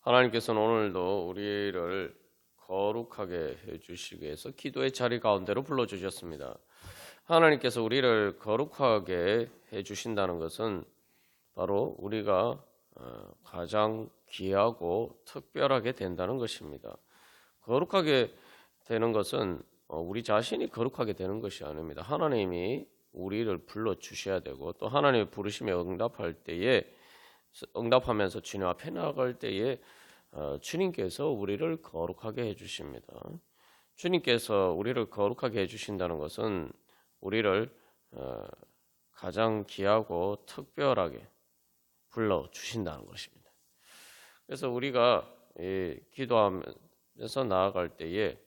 하나님께서는 오늘도 우리를 거룩하게 해주시기 위해서 기도의 자리 가운데로 불러주셨습니다. 하나님께서 우리를 거룩하게 해주신다는 것은 바로 우리가 가장 귀하고 특별하게 된다는 것입니다. 거룩하게 되는 것은 우리 자신이 거룩하게 되는 것이 아닙니다. 하나님이 우리를 불러주셔야 되고 또 하나님의 부르심에 응답하면서 주님 앞에 나아갈 때에 주님께서 우리를 거룩하게 해주십니다. 주님께서 우리를 거룩하게 해주신다는 것은 우리를 가장 귀하고 특별하게 불러주신다는 것입니다. 그래서 우리가 기도하면서 나아갈 때에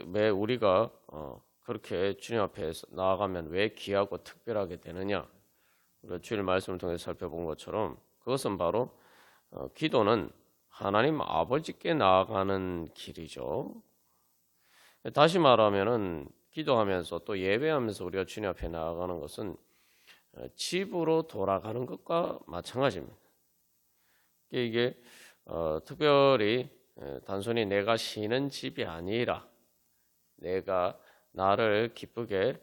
왜 우리가 그렇게 주님 앞에 나아가면 왜 귀하고 특별하게 되느냐? 우리가 주일 말씀을 통해 살펴본 것처럼 그것은 바로 기도는 하나님 아버지께 나아가는 길이죠. 다시 말하면은 기도하면서 또 예배하면서 우리가 주님 앞에 나아가는 것은 집으로 돌아가는 것과 마찬가지입니다. 이게 특별히 단순히 내가 쉬는 집이 아니라 내가 나를 기쁘게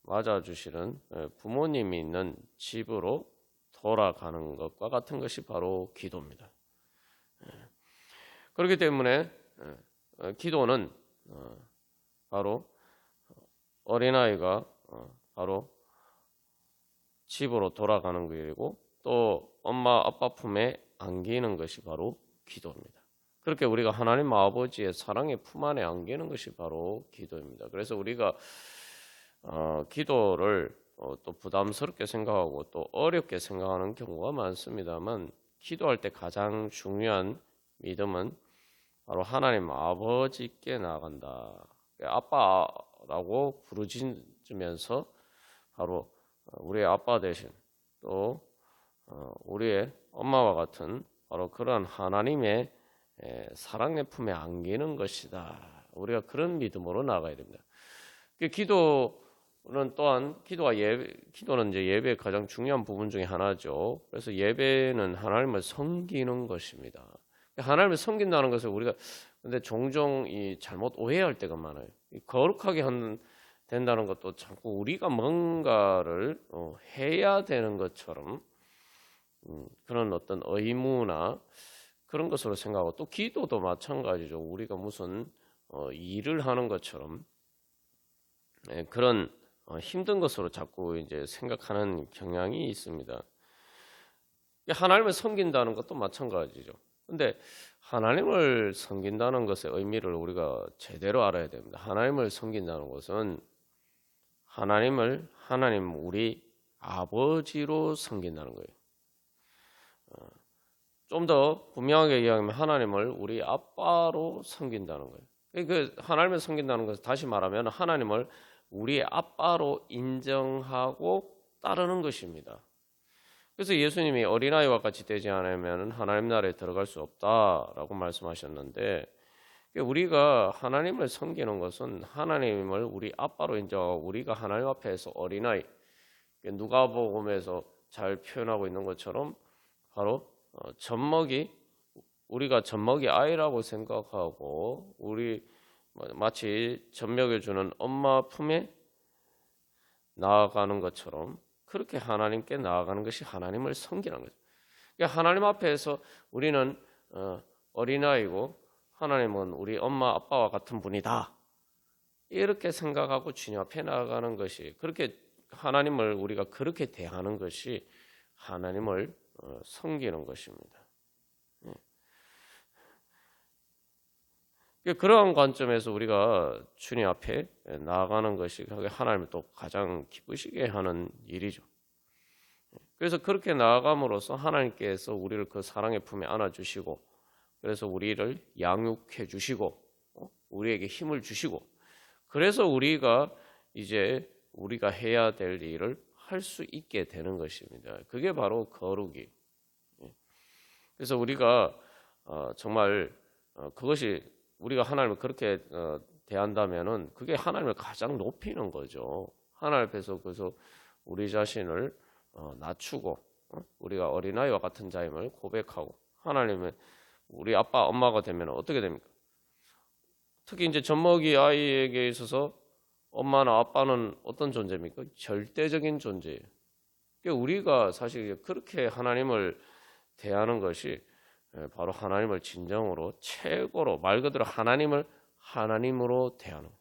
맞아주시는 부모님이 있는 집으로 돌아가는 것과 같은 것이 바로 기도입니다. 그렇기 때문에 기도는 바로 어린아이가 바로 집으로 돌아가는 길이고 또 엄마 아빠 품에 안기는 것이 바로 기도입니다. 그렇게 우리가 하나님 아버지의 사랑의 품 안에 안기는 것이 바로 기도입니다. 그래서 우리가 기도를 또 부담스럽게 생각하고 또 어렵게 생각하는 경우가 많습니다만 기도할 때 가장 중요한 믿음은 바로 하나님 아버지께 나아간다. 아빠라고 부르짖으면서 바로 우리의 아빠 대신 또 우리의 엄마와 같은 바로 그러한 하나님의 사랑의 품에 안기는 것이다. 우리가 그런 믿음으로 나아가야 됩니다. 기도는 또한 기도는 이제 예배의 가장 중요한 부분 중에 하나죠. 그래서 예배는 하나님을 섬기는 것입니다. 하나님을 섬긴다는 것을 우리가 근데 종종 잘못 오해할 때가 많아요. 거룩하게 된다는 것도 자꾸 우리가 뭔가를 해야 되는 것처럼 그런 어떤 의무나 그런 것으로 생각하고 또 기도도 마찬가지죠. 우리가 무슨 일을 하는 것처럼 그런 힘든 것으로 자꾸 이제 생각하는 경향이 있습니다. 하나님을 섬긴다는 것도 마찬가지죠. 근데 하나님을 섬긴다는 것의 의미를 우리가 제대로 알아야 됩니다. 하나님을 섬긴다는 것은 하나님 우리 아버지로 섬긴다는 거예요. 좀 더 분명하게 이야기하면 하나님을 우리 아빠로 섬긴다는 거예요. 그 하나님을 섬긴다는 것은 다시 말하면 하나님을 우리 아빠로 인정하고 따르는 것입니다. 그래서 예수님이 어린아이와 같이 되지 않으면 하나님 나라에 들어갈 수 없다라고 말씀하셨는데 우리가 하나님을 섬기는 것은 하나님을 우리 아빠로 인정하고 우리가 하나님 앞에서 어린아이 누가복음에서 잘 표현하고 있는 것처럼 바로 우리가 젖먹이 아이라고 생각하고 우리 마치 젖먹여주는 엄마 품에 나아가는 것처럼 그렇게 하나님께 나아가는 것이 하나님을 섬기는 거죠. 그러니까 하나님 앞에서 우리는 어린아이고 하나님은 우리 엄마 아빠와 같은 분이다. 이렇게 생각하고 주님 앞에 나아가는 것이 그렇게 하나님을 우리가 그렇게 대하는 것이 하나님을 섬기는 것입니다. 그러한 관점에서 우리가 주님 앞에 나아가는 것이 하나님을 또 가장 기쁘시게 하는 일이죠. 그래서 그렇게 나아감으로써 하나님께서 우리를 그 사랑의 품에 안아주시고 그래서 우리를 양육해 주시고 우리에게 힘을 주시고 그래서 우리가 해야 될 일을 할 수 있게 되는 것입니다. 그게 바로 거룩이. 그래서 우리가 정말 그것이 우리가 하나님을 그렇게 대한다면은 그게 하나님을 가장 높이는 거죠. 하나님 앞에서 그래서 우리 자신을 낮추고 우리가 어린아이와 같은 자임을 고백하고 하나님의 우리 아빠, 엄마가 되면 어떻게 됩니까? 특히 이제 젖먹이 아이에게 있어서 엄마나 아빠는 어떤 존재입니까? 절대적인 존재예요. 그러니까 우리가 사실 그렇게 하나님을 대하는 것이 바로 하나님을 진정으로 최고로 말 그대로 하나님을 하나님으로 대하는 거예요.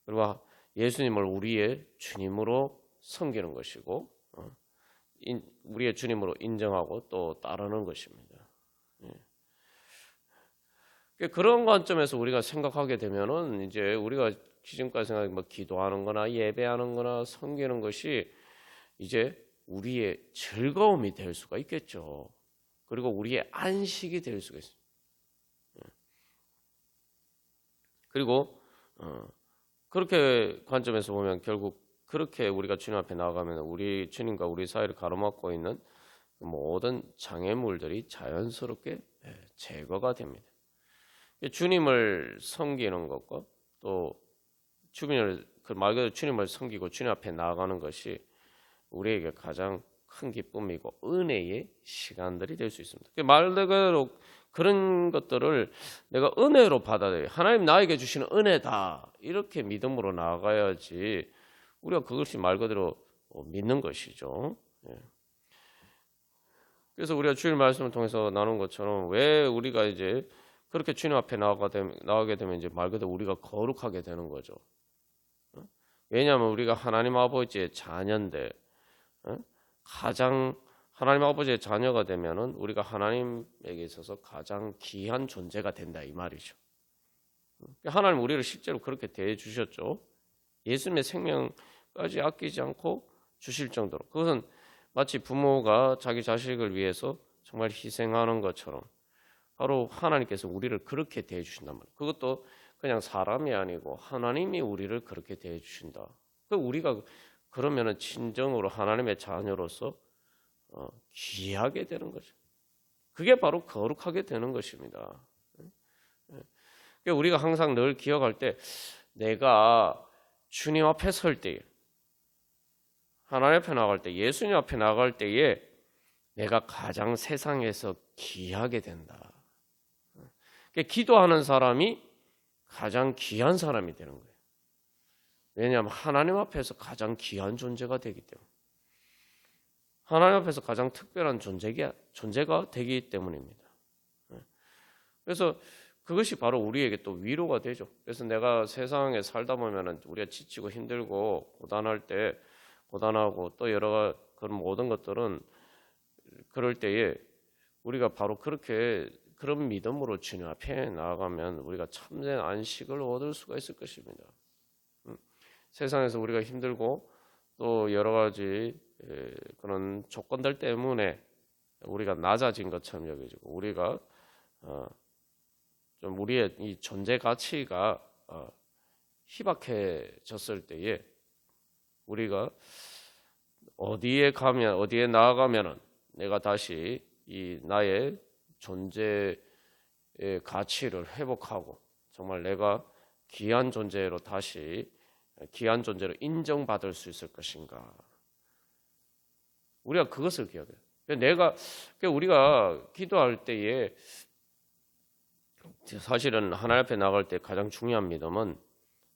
그리고 예수님을 우리의 주님으로 섬기는 것이고 우리의 주님으로 인정하고 또 따르는 것입니다. 그런 관점에서 우리가 생각하게 되면은 이제 우리가 지금까지 생각한 뭐 기도하는 거나 예배하는 거나 섬기는 것이 이제 우리의 즐거움이 될 수가 있겠죠. 그리고 우리의 안식이 될 수가 있어요. 그리고 그렇게 관점에서 보면 결국 그렇게 우리가 주님 앞에 나아가면 우리 주님과 우리 사이를 가로막고 있는 모든 장애물들이 자연스럽게 제거가 됩니다. 주님을 섬기는 것과 또 주님을 말 그대로 주님을 섬기고 주님 앞에 나아가는 것이 우리에게 가장 큰 기쁨이고 은혜의 시간들이 될 수 있습니다. 말 그대로 그런 것들을 내가 은혜로 받아들여요. 하나님 나에게 주시는 은혜다 이렇게 믿음으로 나아가야지 우리가 그것이 말 그대로 믿는 것이죠. 그래서 우리가 주일 말씀을 통해서 나눈 것처럼 왜 우리가 이제 그렇게 주님 앞에 나가게 되면 이제 말 그대로 우리가 거룩하게 되는 거죠. 왜냐하면 우리가 하나님 아버지의 자녀인데 가장 하나님 아버지의 자녀가 되면은 우리가 하나님에게 있어서 가장 귀한 존재가 된다 이 말이죠. 하나님 우리를 실제로 그렇게 대해 주셨죠. 예수님의 생명까지 아끼지 않고 주실 정도로. 그것은 마치 부모가 자기 자식을 위해서 정말 희생하는 것처럼 바로 하나님께서 우리를 그렇게 대해 주신단 말이에요. 그것도 그냥 사람이 아니고 하나님이 우리를 그렇게 대해 주신다. 우리가 그러면은 진정으로 하나님의 자녀로서 귀하게 되는 거죠. 그게 바로 거룩하게 되는 것입니다. 우리가 항상 늘 기억할 때 내가 주님 앞에 설 때에 하나님 앞에 나갈 때 예수님 앞에 나갈 때에 내가 가장 세상에서 귀하게 된다. 기도하는 사람이 가장 귀한 사람이 되는 거예요. 왜냐하면 하나님 앞에서 가장 귀한 존재가 되기 때문에 하나님 앞에서 가장 특별한 존재가 되기 때문입니다. 그래서 그것이 바로 우리에게 또 위로가 되죠. 그래서 내가 세상에 살다 보면은 우리가 지치고 힘들고 고단하고 또 여러 그런 모든 것들은 그럴 때에 우리가 바로 그런 믿음으로 주님 앞에 나아가면 우리가 참된 안식을 얻을 수가 있을 것입니다. 세상에서 우리가 힘들고 또 여러 가지 그런 조건들 때문에 우리가 낮아진 것처럼 여겨지고 우리가 좀 우리의 이 존재 가치가 희박해졌을 때에 우리가 어디에 나아가면은 내가 다시 이 나의 존재의 가치를 회복하고 정말 내가 귀한 존재로 인정받을 수 있을 것인가? 우리가 그것을 기억해요. 우리가 기도할 때에 사실은 하나님 앞에 나갈 때 가장 중요한 믿음은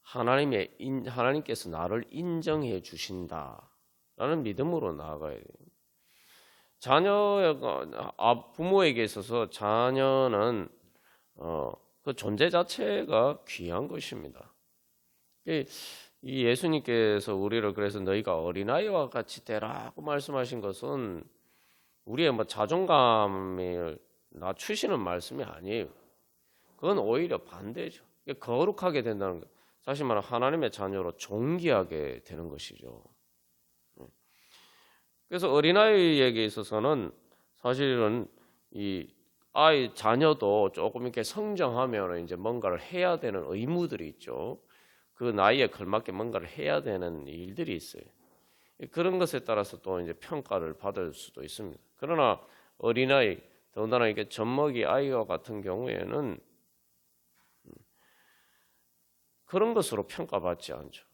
하나님께서 나를 인정해 주신다라는 믿음으로 나아가야 돼요. 부모에게 있어서 자녀는 그 존재 자체가 귀한 것입니다. 이 예수님께서 우리를 그래서 너희가 어린아이와 같이 되라고 말씀하신 것은 우리의 자존감을 낮추시는 말씀이 아니에요. 그건 오히려 반대죠. 거룩하게 된다는 것. 사실 말하면 하나님의 자녀로 존귀하게 되는 것이죠. 그래서 어린아이에게 있어서는 사실은 이 자녀도 조금 이렇게 성장하면 이제 뭔가를 해야 되는 의무들이 있죠. 그 나이에 걸맞게 뭔가를 해야 되는 일들이 있어요. 그런 것에 따라서 또 이제 평가를 받을 수도 있습니다. 그러나 어린아이, 더군다나 이게 젖먹이 아이와 같은 경우에는 그런 것으로 평가받지 않죠.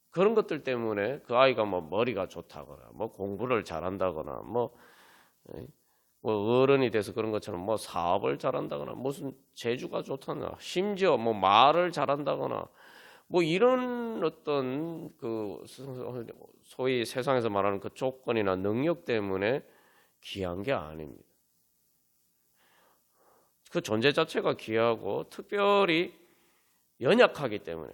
그런 것들 때문에 그 아이가 머리가 좋다거나 공부를 잘한다거나 뭐 어른이 돼서 그런 것처럼 뭐 사업을 잘한다거나 무슨 재주가 좋다거나 심지어 뭐 말을 잘한다거나 뭐 이런 어떤 그 소위 세상에서 말하는 그 조건이나 능력 때문에 귀한 게 아닙니다. 그 존재 자체가 귀하고 특별히 연약하기 때문에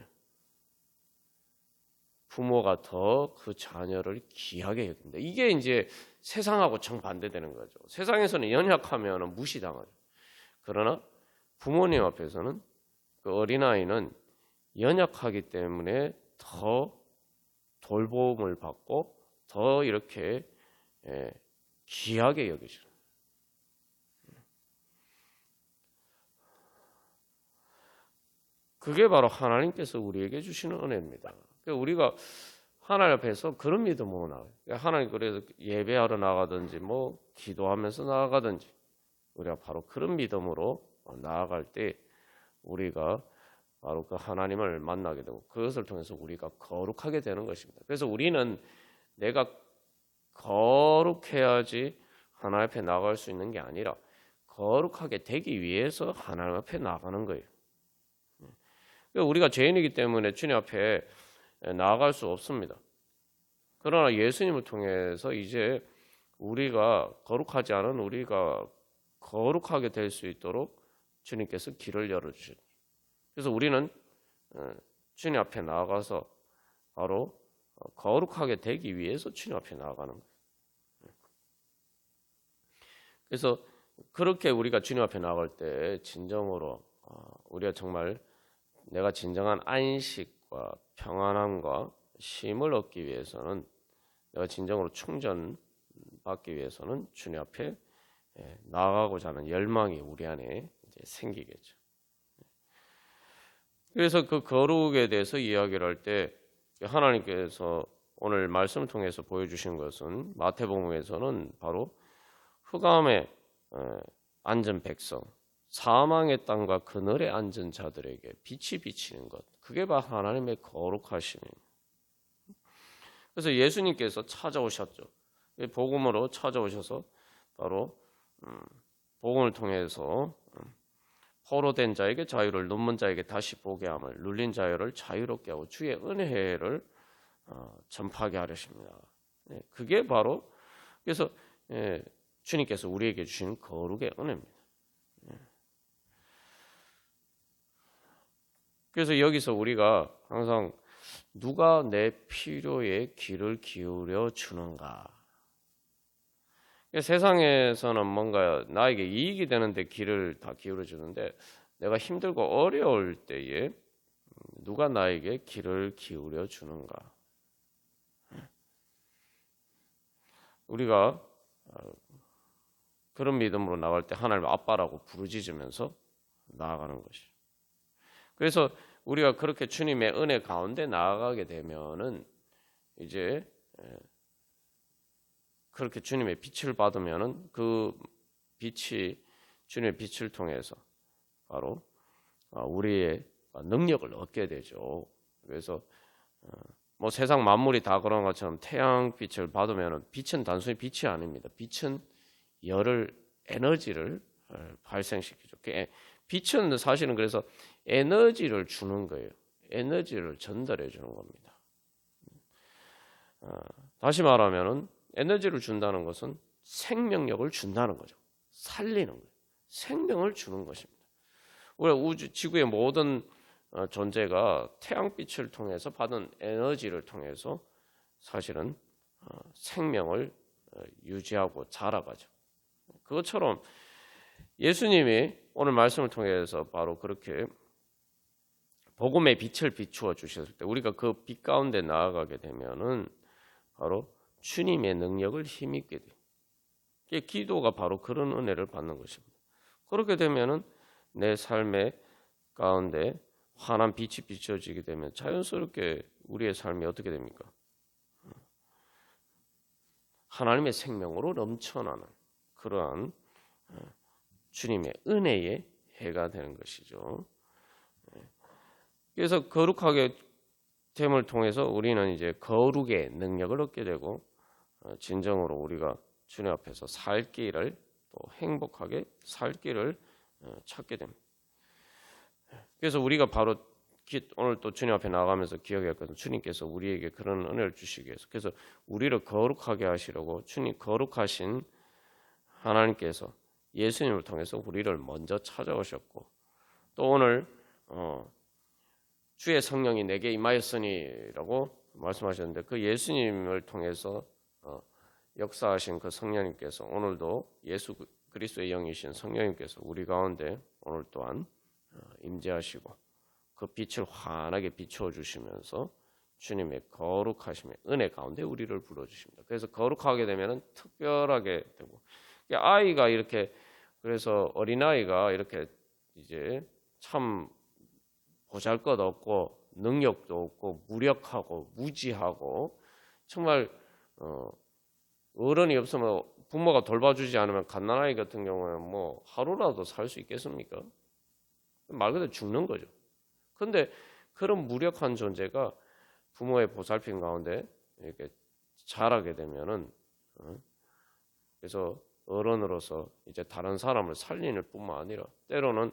부모가 더 그 자녀를 귀하게 여긴다. 이게 이제 세상하고 정반대되는 거죠. 세상에서는 연약하면 무시당하죠. 그러나 부모님 앞에서는 그 어린아이는 연약하기 때문에 더 돌봄을 받고 더 이렇게 귀하게 여기죠. 그게 바로 하나님께서 우리에게 주시는 은혜입니다. 우리가 하나님 앞에서 그런 믿음으로 나가요. 하나님 그래서 예배하러 나가든지 뭐 기도하면서 나가든지 우리가 바로 그런 믿음으로 나아갈 때 우리가 바로 그 하나님을 만나게 되고 그것을 통해서 우리가 거룩하게 되는 것입니다. 그래서 우리는 내가 거룩해야지 하나님 앞에 나갈 수 있는 게 아니라 거룩하게 되기 위해서 하나님 앞에 나가는 거예요. 우리가 죄인이기 때문에 주님 앞에 나아갈 수 없습니다. 그러나 예수님을 통해서 이제 우리가 거룩하지 않은 우리가 거룩하게 될 수 있도록 주님께서 길을 열어주셨죠. 그래서 우리는 주님 앞에 나아가서 바로 거룩하게 되기 위해서 주님 앞에 나아가는 거예요. 그래서 그렇게 우리가 주님 앞에 나아갈 때 진정으로 우리가 정말 내가 진정한 안식과 평안함과 쉼을 얻기 위해서는 내가 진정으로 충전받기 위해서는 주님 앞에 나아가고자 하는 열망이 우리 안에 이제 생기겠죠. 그래서 그 거룩에 대해서 이야기를 할 때 하나님께서 오늘 말씀을 통해서 보여주신 것은 마태복음에서는 바로 흑암에 앉은 백성, 사망의 땅과 그늘에 앉은 자들에게 빛이 비치는 것, 그게 바로 하나님의 거룩하심입니다. 그래서 예수님께서 찾아오셨죠. 복음으로 찾아오셔서 바로 복음을 통해서 포로된 자에게 자유를, 눈먼 자에게 다시 보게 함을, 눌린 자유를 자유롭게 하고 주의 은혜를 전파하게 하려십니다. 그게 바로 그래서 주님께서 우리에게 주신 거룩의 은혜입니다. 그래서 여기서 우리가 항상 누가 내 필요에 귀를 기울여 주는가? 세상에서는 뭔가 나에게 이익이 되는데 귀를 다 기울여 주는데 내가 힘들고 어려울 때에 누가 나에게 귀를 기울여 주는가? 우리가 그런 믿음으로 나갈 때 하나님 아빠라고 부르짖으면서 나아가는 것이죠. 그래서 우리가 그렇게 주님의 은혜 가운데 나아가게 되면은 이제 그렇게 주님의 빛을 받으면은 그 빛이 주님의 빛을 통해서 바로 우리의 능력을 얻게 되죠. 그래서 뭐 세상 만물이 다 그런 것처럼 태양빛을 받으면은 빛은 단순히 빛이 아닙니다. 빛은 열을, 에너지를 발생시키죠. 빛은 사실은 그래서 에너지를 주는 거예요. 에너지를 전달해 주는 겁니다. 다시 말하면은 에너지를 준다는 것은 생명력을 준다는 거죠. 살리는 거예요. 생명을 주는 것입니다. 우리 지구의 모든 존재가 태양빛을 통해서 받은 에너지를 통해서 사실은 생명을 유지하고 자라가죠. 그것처럼 예수님이 오늘 말씀을 통해서 바로 그렇게 복음의 빛을 비추어 주셨을 때 우리가 그 빛 가운데 나아가게 되면은 바로 주님의 능력을 힘입게 돼요. 기도가 바로 그런 은혜를 받는 것입니다. 그렇게 되면은 내 삶의 가운데 환한 빛이 비춰지게 되면 자연스럽게 우리의 삶이 어떻게 됩니까? 하나님의 생명으로 넘쳐나는 그러한 주님의 은혜의 해가 되는 것이죠. 그래서 거룩하게 됨을 통해서 우리는 이제 거룩의 능력을 얻게 되고 진정으로 우리가 주님 앞에서 살 길을 또 행복하게 살 길을 찾게 됩니다. 그래서 우리가 바로 오늘 또 주님 앞에 나가면서 기억했거든요. 주님께서 우리에게 그런 은혜를 주시기 위해서. 그래서 우리를 거룩하게 하시려고 주님 거룩하신 하나님께서 예수님을 통해서 우리를 먼저 찾아오셨고, 또 오늘 주의 성령이 내게 임하였으니라고 말씀하셨는데, 그 예수님을 통해서 역사하신 그 성령님께서 오늘도 예수 그리스도의 영이신 성령님께서 우리 가운데 오늘 또한 임재하시고 그 빛을 환하게 비추어 주시면서 주님의 거룩하심의 은혜 가운데 우리를 불러 주십니다. 그래서 거룩하게 되면은 특별하게 되고, 아이가 이렇게, 그래서 어린아이가 이렇게 이제 참 보잘것없고 능력도 없고 무력하고 무지하고 정말 어른이 없으면, 부모가 돌봐주지 않으면 갓난아이 같은 경우는 뭐 하루라도 살 수 있겠습니까? 말 그대로 죽는 거죠. 그런데 그런 무력한 존재가 부모의 보살핌 가운데 이렇게 자라게 되면은, 그래서 어른으로서 이제 다른 사람을 살리는 뿐만 아니라 때로는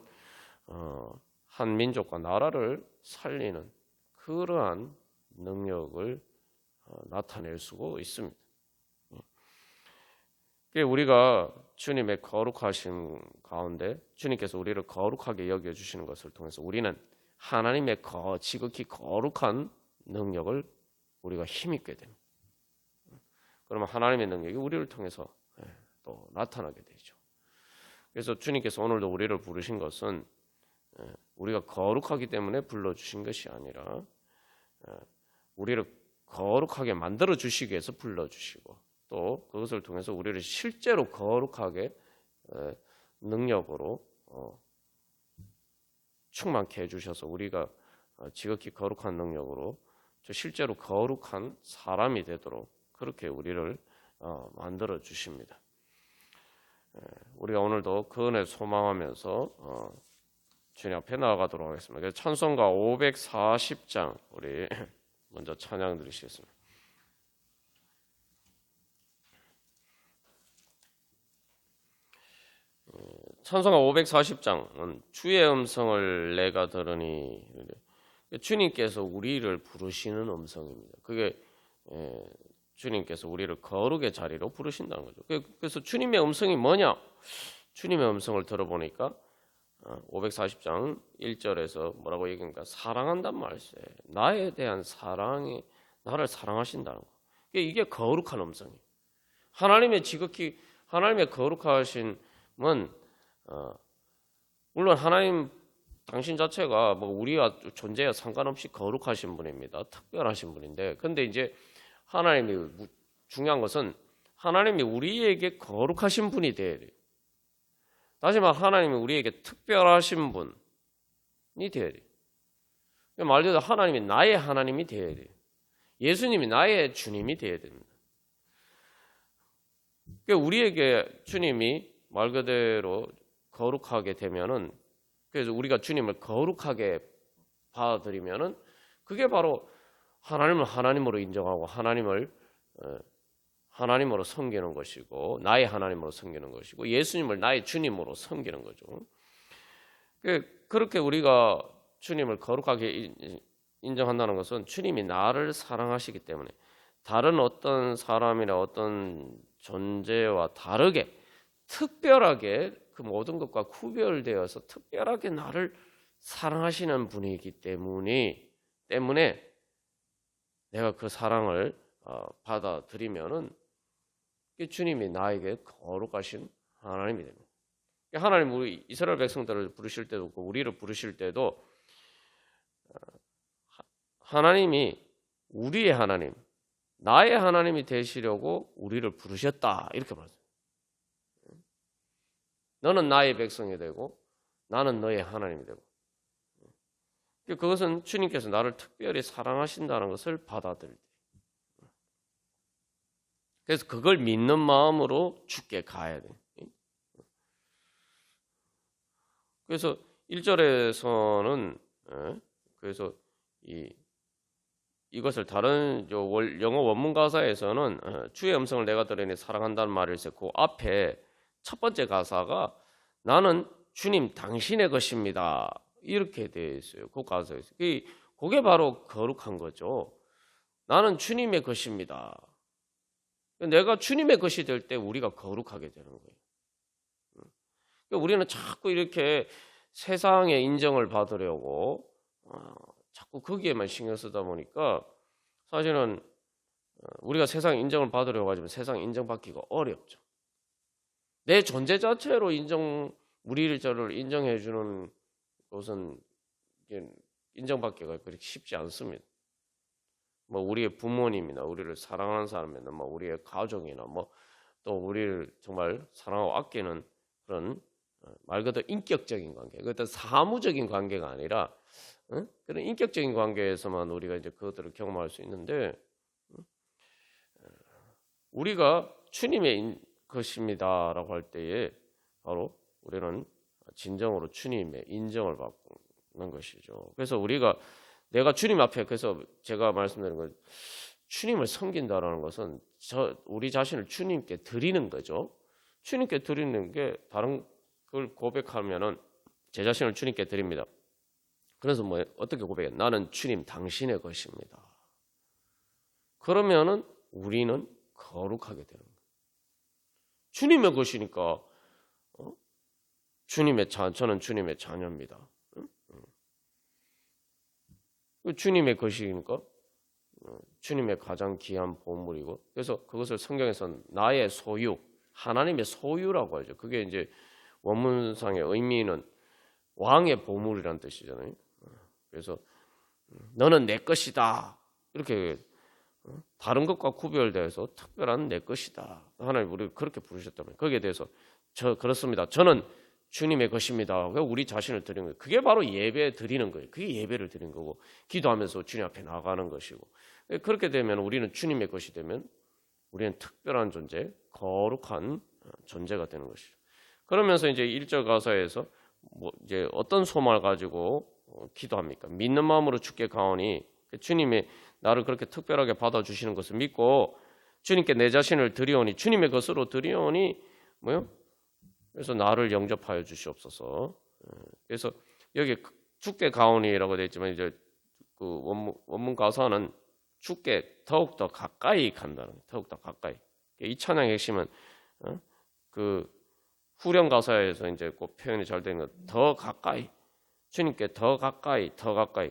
한 민족과 나라를 살리는 그러한 능력을 나타낼 수가 있습니다. 우리가 주님의 거룩하심 가운데 주님께서 우리를 거룩하게 여겨주시는 것을 통해서 우리는 하나님의 지극히 거룩한 능력을 우리가 힘입게 됩니다. 그러면 하나님의 능력이 우리를 통해서 또 나타나게 되죠. 그래서 주님께서 오늘도 우리를 부르신 것은 우리가 거룩하기 때문에 불러주신 것이 아니라 우리를 거룩하게 만들어주시기 위해서 불러주시고, 또 그것을 통해서 우리를 실제로 거룩하게 능력으로 충만케 해주셔서 우리가 지극히 거룩한 능력으로 실제로 거룩한 사람이 되도록 그렇게 우리를 만들어 주십니다. 우리가 오늘도 그 은혜 소망하면서 주님 앞에 나아가도록 하겠습니다. 그래서 찬송가 540장 우리 먼저 찬양 드리시겠습니다. 찬송가 540장은 주의 음성을 내가 들으니, 주님께서 우리를 부르시는 음성입니다. 그게 주님께서 우리를 거룩의 자리로 부르신다는 거죠. 그래서 주님의 음성이 뭐냐? 주님의 음성을 들어보니까 540장 1절에서 뭐라고 얘기합니까? 사랑한단 말이에요. 나에 대한 사랑이, 나를 사랑하신다는 거. 이게 거룩한 음성이에요. 하나님의 지극히, 하나님의 거룩하심은 물론 하나님 당신 자체가 뭐 우리와 존재와 상관없이 거룩하신 분입니다. 특별하신 분인데, 근데 이제 하나님이 중요한 것은 하나님이 우리에게 거룩하신 분이 되어야 돼요. 다시 말해 하나님이 우리에게 특별하신 분이 되어야 돼요. 말 그대로 하나님이 나의 하나님이 되어야 돼요. 예수님이 나의 주님이 되어야 됩니다. 우리에게 주님이 말 그대로 거룩하게 되면은, 그래서 우리가 주님을 거룩하게 받아들이면은 그게 바로 하나님을 하나님으로 인정하고 하나님을 하나님으로 섬기는 것이고, 나의 하나님으로 섬기는 것이고, 예수님을 나의 주님으로 섬기는 거죠. 그렇게 우리가 주님을 거룩하게 인정한다는 것은 주님이 나를 사랑하시기 때문에 다른 어떤 사람이나 어떤 존재와 다르게 특별하게 그 모든 것과 구별되어서 특별하게 나를 사랑하시는 분이기 때문에 내가 그 사랑을 받아들이면은 주님이 나에게 거룩하신 하나님이 됩니다. 하나님 우리 이스라엘 백성들을 부르실 때도 우리를 부르실 때도 하나님이 우리의 하나님, 나의 하나님이 되시려고 우리를 부르셨다 이렇게 말합니다. 너는 나의 백성이 되고 나는 너의 하나님이 되고, 그것은 주님께서 나를 특별히 사랑하신다는 것을 받아들일 때, 그래서 그걸 믿는 마음으로 주께 가야 돼. 그래서 1절에서는 그래서 이것을 다른 영어 원문 가사에서는 주의 음성을 내가 들으니 사랑한다는 말을 있어요. 그 앞에 첫 번째 가사가 나는 주님 당신의 것입니다. 이렇게 되어 있어요. 그 가사에서. 그게 바로 거룩한 거죠. 나는 주님의 것입니다. 내가 주님의 것이 될 때 우리가 거룩하게 되는 거예요. 그러니까 우리는 자꾸 이렇게 세상의 인정을 받으려고 자꾸 거기에만 신경 쓰다 보니까 사실은 우리가 세상 인정을 받으려고 하지만 세상 인정받기가 어렵죠. 내 존재 자체로 우리를 저를 인정해 주는 것은 인정받기가 그렇게 쉽지 않습니다. 뭐 우리의 부모님이나 우리를 사랑하는 사람이나 뭐 우리의 가족이나 뭐 또 우리를 정말 사랑하고 아끼는 그런 말 그대로 인격적인 관계, 그것도 사무적인 관계가 아니라 그런 인격적인 관계에서만 우리가 이제 그것들을 경험할 수 있는데 우리가 주님의 것입니다라고 할 때에 바로 우리는 진정으로 주님의 인정을 받는 것이죠. 그래서 내가 주님 앞에 그래서 제가 말씀드린 건 주님을 섬긴다라는 것은 우리 자신을 주님께 드리는 거죠. 주님께 드리는 게 다른 걸 고백하면은 제 자신을 주님께 드립니다. 그래서 어떻게 고백해? 나는 주님 당신의 것입니다. 그러면은 우리는 거룩하게 되는 거예요. 주님의 것이니까 저는 주님의 자녀입니다. 주님의 것이니까 주님의 가장 귀한 보물이고 그래서 그것을 성경에서는 나의 소유, 하나님의 소유라고 하죠. 그게 이제 원문상의 의미는 왕의 보물이라는 뜻이잖아요. 그래서 너는 내 것이다. 이렇게 다른 것과 구별되어서 특별한 내 것이다. 하나님 우리를 그렇게 부르셨다면 거기에 대해서 그렇습니다. 저는 주님의 것입니다. 우리 자신을 드리는 거예요. 그게 바로 예배 드리는 거예요. 그게 예배를 드리는 거고 기도하면서 주님 앞에 나가는 것이고 그렇게 되면 우리는 주님의 것이 되면 우리는 특별한 존재, 거룩한 존재가 되는 것이죠. 그러면서 이제 1절 가사에서 이제 어떤 소망을 가지고 기도합니까? 믿는 마음으로 주께 가오니 주님이 나를 그렇게 특별하게 받아주시는 것을 믿고 주님께 내 자신을 드리오니 주님의 것으로 드리오니 뭐요? 그래서 나를 영접하여 주시옵소서. 그래서 여기 주께 가오니라고 되어 있지만 이제 그 원문 가사는 주께 더욱더 가까이 간다는 거예요. 더욱더 가까이. 이 찬양의 핵심은 그 후렴 가사에서 이제 꼭 표현이 잘 되는 것, 더 가까이, 주님께 더 가까이, 더 가까이.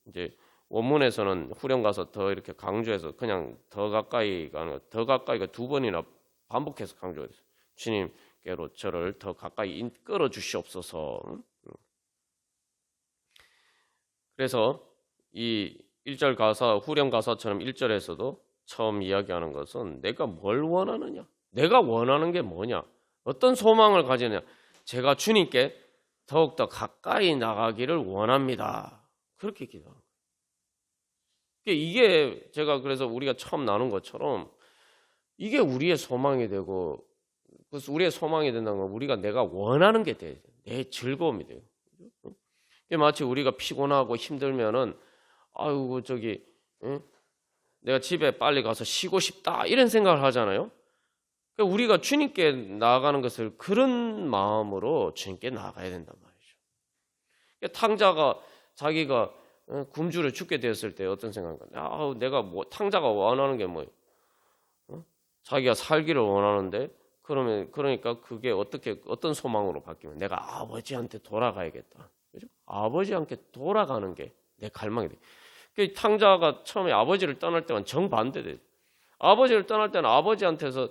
이제 원문에서는 후렴 가사 더 이렇게 강조해서 그냥 더 가까이 가는 것, 더 가까이가 두 번이나 반복해서 강조했어요. 주님께로 저를 더 가까이 끌어 주시옵소서. 그래서 이 1절 가사, 후렴 가사처럼 1절에서도 처음 이야기하는 것은 내가 뭘 원하느냐? 내가 원하는 게 뭐냐? 어떤 소망을 가지느냐? 제가 주님께 더욱더 가까이 나가기를 원합니다. 그렇게 기도합니다. 이게 제가 그래서 우리가 처음 나눈 것처럼 이게 우리의 소망이 되고 그래서 우리의 소망이 된다는 건 내가 원하는 게 돼요. 내 즐거움이 돼요. 마치 우리가 피곤하고 힘들면은 아이고 내가 집에 빨리 가서 쉬고 싶다 이런 생각을 하잖아요. 우리가 주님께 나아가는 것을 그런 마음으로 주님께 나아가야 된단 말이죠. 탕자가 자기가 굶주려 죽게 되었을 때 어떤 생각인가? 내가 탕자가 원하는 게 뭐예요? 자기가 살기를 원하는데 그러니까 그게 어떤 소망으로 바뀌면 내가 아버지한테 돌아가야겠다. 그죠? 아버지한테 돌아가는 게 내 갈망이 돼. 탕자가 처음에 아버지를 떠날 때는 정반대돼. 아버지를 떠날 때는 아버지한테서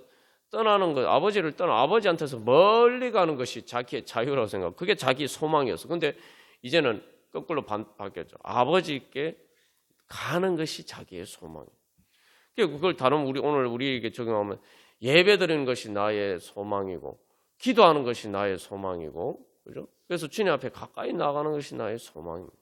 떠나는 것, 아버지를 떠나 아버지한테서 멀리 가는 것이 자기의 자유라고 생각하고 그게 자기 소망이었어. 근데 이제는 거꾸로 바뀌었죠. 아버지께 가는 것이 자기의 소망이에요. 그걸 다루면 오늘 우리에게 적용하면 예배 드리는 것이 나의 소망이고 기도하는 것이 나의 소망이고 그죠? 그래서 주님 앞에 가까이 나가는 것이 나의 소망입니다.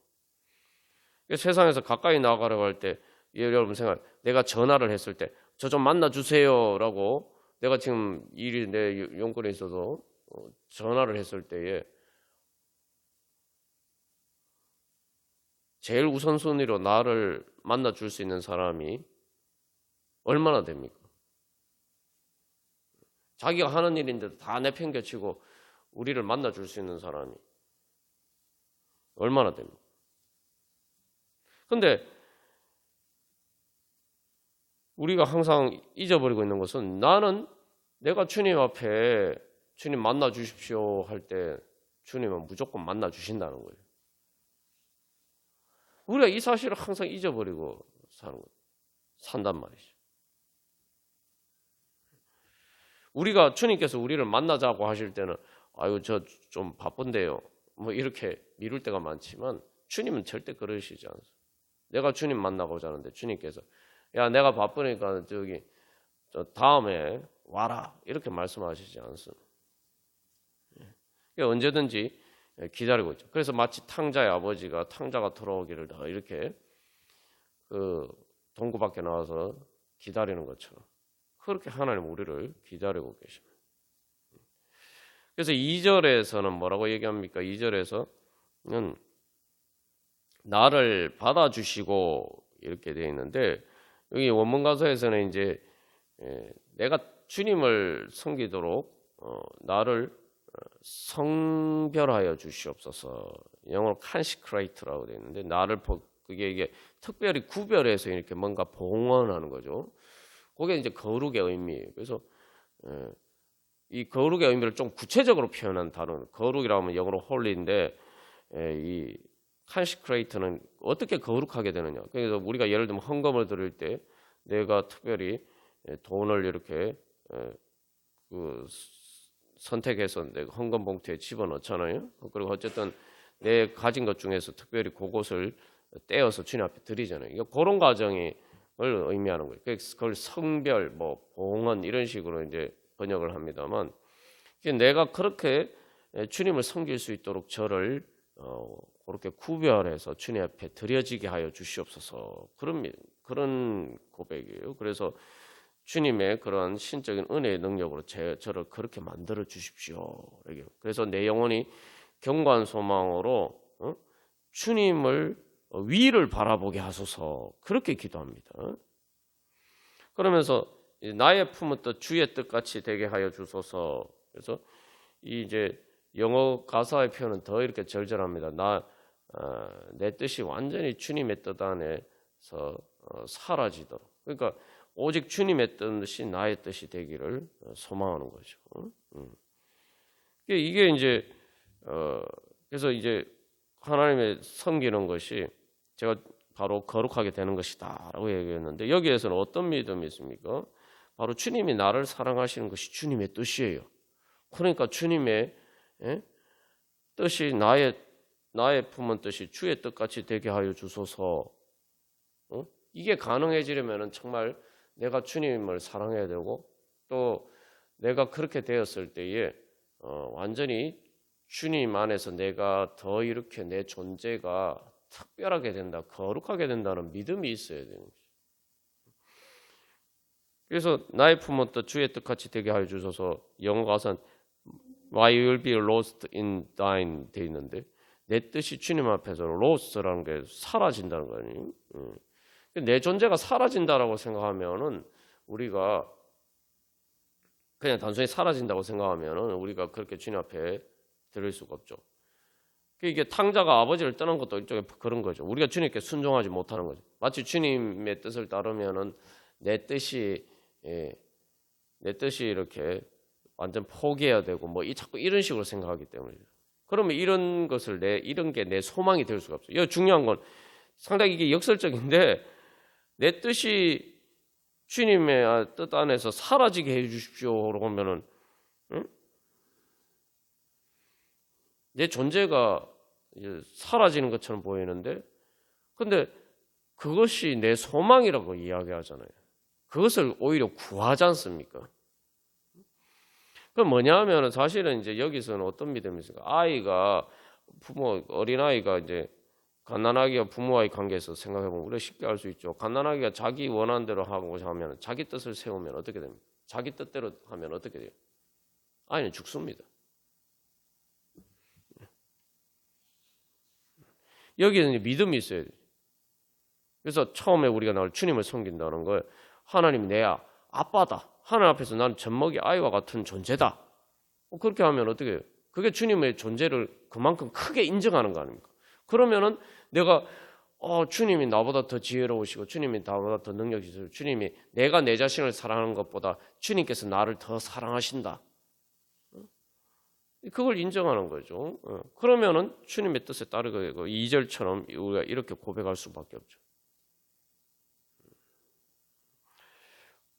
세상에서 가까이 나가려고 할 때 여러분 내가 전화를 했을 때 저 좀 만나 주세요라고 내가 지금 일이 내 용건에 있어서 전화를 했을 때에 제일 우선순위로 나를 만나 줄 수 있는 사람이 얼마나 됩니까? 자기가 하는 일인데도 다 내팽개치고 우리를 만나줄 수 있는 사람이 얼마나 됩니까? 근데 우리가 항상 잊어버리고 있는 것은 나는 내가 주님 앞에 주님 만나 주십시오 할 때 주님은 무조건 만나 주신다는 거예요. 우리가 이 사실을 항상 잊어버리고 산단 말이죠. 우리가 주님께서 우리를 만나자고 하실 때는 아유 저 좀 바쁜데요. 뭐 이렇게 미룰 때가 많지만 주님은 절대 그러시지 않습니다. 내가 주님 만나고자 하는데 주님께서 야 내가 바쁘니까 저기 저 다음에 와라 이렇게 말씀하시지 않습니다. 언제든지 기다리고 있죠. 그래서 마치 탕자의 아버지가 탕자가 돌아오기를 다 이렇게 그 동구 밖에 나와서 기다리는 것처럼 그렇게 하나님 우리를 기다리고 계십니다. 그래서 2절에서는 뭐라고 얘기합니까? 2절에서는 나를 받아주시고 이렇게 되어 있는데 여기 원문 가서에서는 이제 내가 주님을 섬기도록 나를 성별하여 주시옵소서. 영어로 consecrate라고 되어 있는데 나를 그게 이게 특별히 구별해서 이렇게 뭔가 봉헌하는 거죠. 그게 이제 거룩의 의미예요. 그래서 이 거룩의 의미를 좀 구체적으로 표현한 단어는 거룩이라고 하면 영어로 holy인데 이 consecrate는 어떻게 거룩하게 되느냐. 그래서 우리가 예를 들면 헌금을 드릴 때 내가 특별히 돈을 이렇게 그 선택해서 내가 헌금 봉투에 집어넣잖아요. 그리고 어쨌든 내 가진 것 중에서 특별히 그것을 떼어서 주님 앞에 드리잖아요. 그런 과정을 의미하는 거예요. 그걸 성별, 뭐 봉헌 이런 식으로 이제 번역을 합니다만, 내가 그렇게 주님을 섬길 수 있도록 저를 그렇게 구별해서 주님 앞에 드려지게 하여 주시옵소서. 그런 고백이에요. 그래서 주님의 그런 신적인 은혜의 능력으로 저를 그렇게 만들어 주십시오. 그래서 내 영혼이 경고한 소망으로 주님을 위를 바라보게 하소서. 그렇게 기도합니다. 그러면서 나의 품은 뜻 주의 뜻같이 되게 하여 주소서. 그래서 이제 영어 가사의 표현은 더 이렇게 절절합니다. 내 뜻이 완전히 주님의 뜻 안에서 사라지도록. 그러니까 오직 주님의 뜻이 나의 뜻이 되기를 소망하는 거죠. 이게 이제 그래서 이제 하나님의 섬기는 것이 제가 바로 거룩하게 되는 것이다라고 얘기했는데 여기에서는 어떤 믿음이 있습니까? 바로 주님이 나를 사랑하시는 것이 주님의 뜻이에요. 그러니까 주님의 뜻이 나의 품은 뜻이 주의 뜻같이 되게 하여 주소서. 이게 가능해지려면 정말 내가 주님을 사랑해야 되고 또 내가 그렇게 되었을 때에 완전히 주님 안에서 내가 더 이렇게 내 존재가 특별하게 된다, 거룩하게 된다는 믿음이 있어야 되는 거죠. 그래서 나의 품은 뜻 주의 뜻같이 되게 하여 주셔서 영어 가사는 Why you will be lost in thine 돼 있는데 내 뜻이 주님 앞에서 lost라는 게 사라진다는 거 아니에요? 내 존재가 사라진다라고 생각하면은 우리가 그냥 단순히 사라진다고 생각하면은 우리가 그렇게 주님 앞에 드릴 수가 없죠. 이게 탕자가 아버지를 떠난 것도 일종의 그런 거죠. 우리가 주님께 순종하지 못하는 거죠. 마치 주님의 뜻을 따르면은 내 뜻이 이렇게 완전 포기해야 되고 뭐 자꾸 이런 식으로 생각하기 때문에 그러면 이런 게 내 소망이 될 수가 없어요. 중요한 건 상당히 이게 역설적인데 내 뜻이 주님의 뜻 안에서 사라지게 해 주십시오. 그러면은 내 존재가 사라지는 것처럼 보이는데 근데 그것이 내 소망이라고 이야기하잖아요. 그것을 오히려 구하지 않습니까? 그럼 뭐냐 하면 사실은 이제 여기서는 어떤 믿음이 있습니까? 어린아이가 이제 갓난아기와 부모와의 관계에서 생각해보면 우리가 쉽게 알 수 있죠. 갓난아기가 자기 원하는 대로 하고자 하면 자기 뜻을 세우면 어떻게 됩니까? 자기 뜻대로 하면 어떻게 돼요? 아이는 죽습니다. 여기는 믿음이 있어야 돼요. 그래서 처음에 우리가 나올 주님을 섬긴다는 걸 하나님이 내 아빠다. 하나님 앞에서 나는 젖먹이 아이와 같은 존재다. 그렇게 하면 어떻게 해요? 그게 주님의 존재를 그만큼 크게 인정하는 거 아닙니까? 그러면은 내가 주님이 나보다 더 지혜로우시고 주님이 나보다 더 능력이 있으시고 주님이 내가 내 자신을 사랑하는 것보다 주님께서 나를 더 사랑하신다. 그걸 인정하는 거죠. 그러면은 주님의 뜻에 따르게 되고 2절처럼 우리가 이렇게 고백할 수밖에 없죠.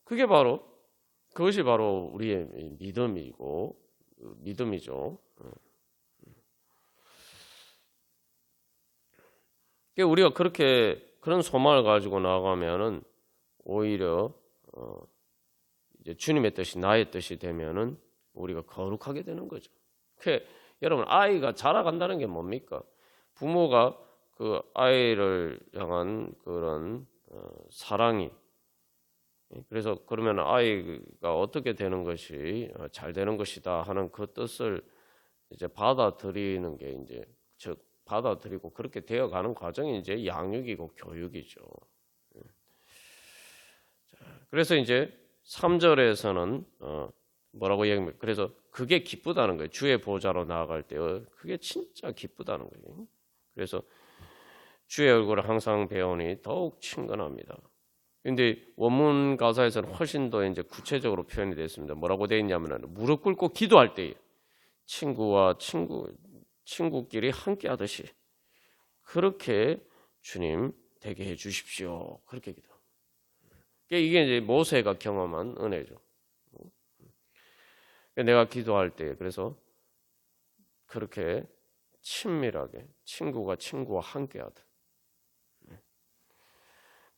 그것이 바로 우리의 믿음이죠. 우리가 그런 소망을 가지고 나아가면은 오히려 이제 주님의 뜻이 나의 뜻이 되면은 우리가 거룩하게 되는 거죠. 여러분, 아이가 자라간다는 게 뭡니까? 부모가 그 아이를 향한 그런 사랑이, 그래서 그러면 아이가 어떻게 되는 것이 잘 되는 것이다 하는 그 뜻을 이제 받아들이는 게 이제 받아들이고 그렇게 되어가는 과정이 이제 양육이고 교육이죠. 그래서 이제 3절에서는 뭐라고 얘기합니까? 그래서 그게 기쁘다는 거예요. 주의 보좌로 나아갈 때 그게 진짜 기쁘다는 거예요. 그래서 주의 얼굴을 항상 배우니 더욱 친근합니다. 근데 원문 가사에서는 훨씬 더 이제 구체적으로 표현이 됐습니다. 뭐라고 되어 있냐면 무릎 꿇고 기도할 때에 친구끼리 함께 하듯이 그렇게 주님 되게 해 주십시오. 그렇게 기도. 이게 이제 모세가 경험한 은혜죠. 내가 기도할 때 그래서 그렇게 친밀하게 친구가 친구와 함께 하듯.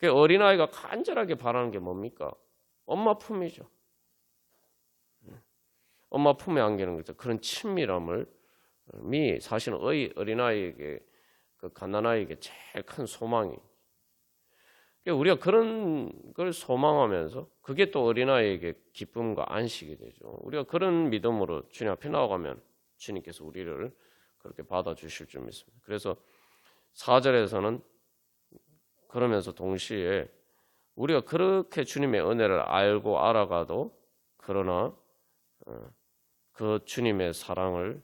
어린아이가 간절하게 바라는 게 뭡니까? 엄마 품이죠. 엄마 품에 안기는 거죠. 그런 친밀함이 사실은 어린아이에게 그 갓난아이에게 제일 큰 소망이. 우리가 그런 걸 소망하면서 그게 또 어린아이에게 기쁨과 안식이 되죠. 우리가 그런 믿음으로 주님 앞에 나아가면 주님께서 우리를 그렇게 받아주실 줄 믿습니다. 그래서 4절에서는 그러면서 동시에 우리가 그렇게 주님의 은혜를 알고 알아가도 그러나 그 주님의 사랑을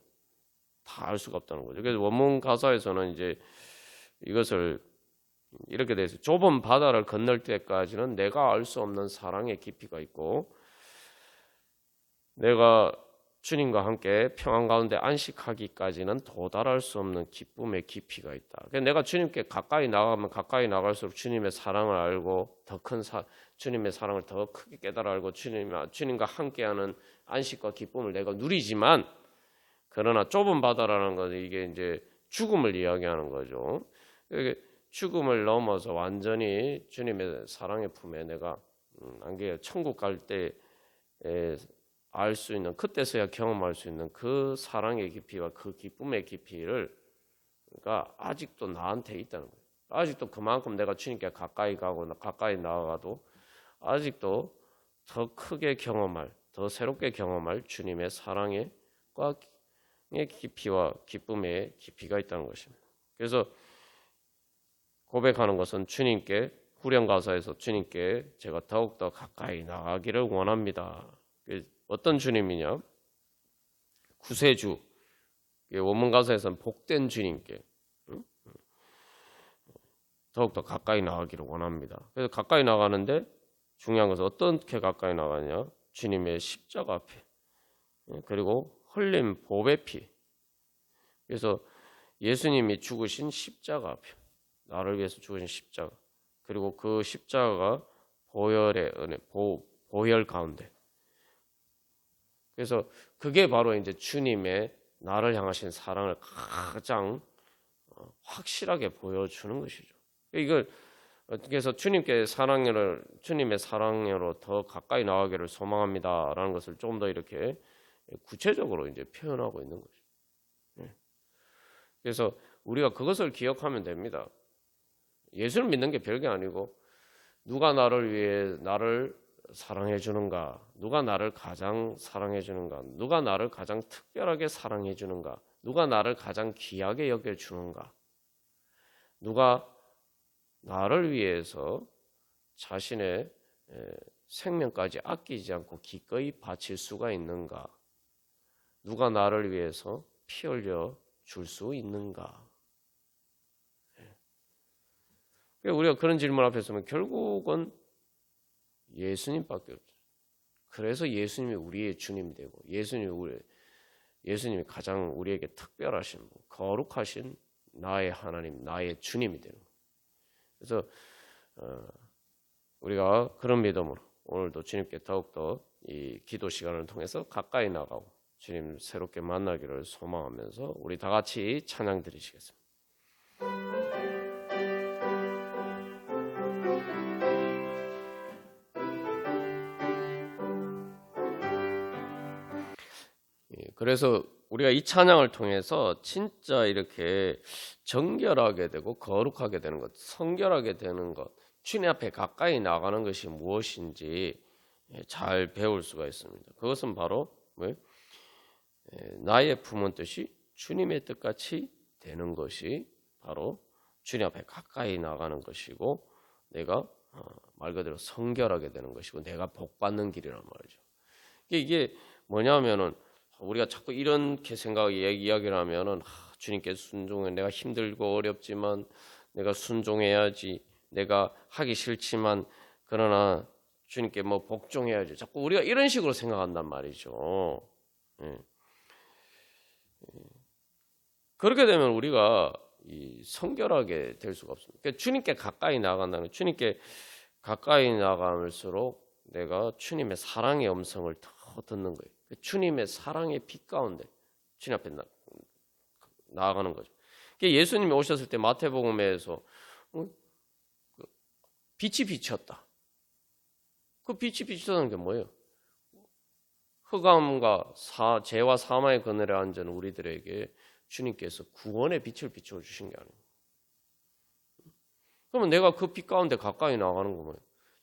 다 알 수가 없다는 거죠. 그래서 원문 가사에서는 이제 이것을 이렇게 돼 있어요. 좁은 바다를 건널 때까지는 내가 알 수 없는 사랑의 깊이가 있고 내가 주님과 함께 평안 가운데 안식하기까지는 도달할 수 없는 기쁨의 깊이가 있다. 내가 주님께 가까이 나가면 가까이 나갈수록 주님의 사랑을 알고 더 큰 주님의 사랑을 더 크게 깨달아 알고 주님과 함께하는 안식과 기쁨을 내가 누리지만 그러나 좁은 바다라는 것은 이게 이제 죽음을 이야기하는 거죠. 죽음을 넘어서 완전히 주님의 사랑의 품에 내가 안겨 천국 갈 때 알 수 있는 그때서야 경험할 수 있는 그 사랑의 깊이와 그 기쁨의 깊이를 그러니까 아직도 나한테 있다는 거예요. 아직도 그만큼 내가 주님께 가까이 가고 가까이 나아가도 아직도 더 크게 경험할, 더 새롭게 경험할 주님의 사랑의 깊이와 기쁨의 깊이가 있다는 것입니다. 그래서 고백하는 것은 주님께 후렴 가사에서 주님께 제가 더욱더 가까이 나가기를 원합니다. 어떤 주님이냐? 구세주. 원문 가사에서는 복된 주님께 더욱더 가까이 나가기를 원합니다. 그래서 가까이 나가는데 중요한 것은 어떻게 가까이 나가냐? 주님의 십자가 앞에 그리고 흘린 보배 피. 그래서 예수님이 죽으신 십자가 앞에 나를 위해서 죽으신 십자가 그리고 그 십자가가 보혈의 은혜, 보혈 가운데 그래서 그게 바로 이제 주님의 나를 향하신 사랑을 가장 확실하게 보여주는 것이죠. 이걸 그래서 주님의 사랑으로 더 가까이 나가기를 소망합니다라는 것을 조금 더 이렇게 구체적으로 이제 표현하고 있는 거죠. 그래서 우리가 그것을 기억하면 됩니다. 예수를 믿는 게 별게 아니고 누가 나를 위해 나를 사랑해 주는가? 누가 나를 가장 사랑해 주는가? 누가 나를 가장 특별하게 사랑해 주는가? 누가 나를 가장 귀하게 여겨 주는가? 누가 나를 위해서 자신의 생명까지 아끼지 않고 기꺼이 바칠 수가 있는가? 누가 나를 위해서 피 흘려 줄 수 있는가? 우리가 그런 질문 앞에 서면 결국은 예수님밖에 없죠. 그래서 예수님이 우리의 주님이 되고 예수님이 가장 우리에게 특별하신 분, 거룩하신 나의 하나님, 나의 주님이 되는 거예요. 그래서 우리가 그런 믿음으로 오늘도 주님께 더욱더 이 기도 시간을 통해서 가까이 나가고 주님 새롭게 만나기를 소망하면서 우리 다 같이 찬양 드리시겠습니다. 그래서 우리가 이 찬양을 통해서 진짜 이렇게 정결하게 되고 거룩하게 되는 것, 성결하게 되는 것, 주님 앞에 가까이 나가는 것이 무엇인지 잘 배울 수가 있습니다. 그것은 바로 나의 품은 뜻이 주님의 뜻같이 되는 것이 바로 주님 앞에 가까이 나가는 것이고, 내가 말 그대로 성결하게 되는 것이고, 내가 복받는 길이란 말이죠. 이게 뭐냐면은 우리가 자꾸 이렇게 이야기를 하면은 주님께 순종해, 내가 힘들고 어렵지만 내가 순종해야지, 내가 하기 싫지만 그러나 주님께 뭐 복종해야지, 자꾸 우리가 이런 식으로 생각한단 말이죠. 그렇게 되면 우리가 성결하게 될 수가 없습니다. 그러니까 주님께 가까이 나간다는, 주님께 가까이 나갈수록 내가 주님의 사랑의 음성을 더 듣는 거예요. 주님의 사랑의 빛 가운데 주님 앞에 나아가는 거죠. 예수님이 오셨을 때 마태복음에서 빛이 비쳤다. 그 빛이 비쳤다는 게 뭐예요? 흑암과 죄와 사망의 그늘에 앉은 우리들에게 주님께서 구원의 빛을 비춰주신 게 아니에요. 그러면 내가 그 빛 가운데 가까이 나가는 거 뭐예요?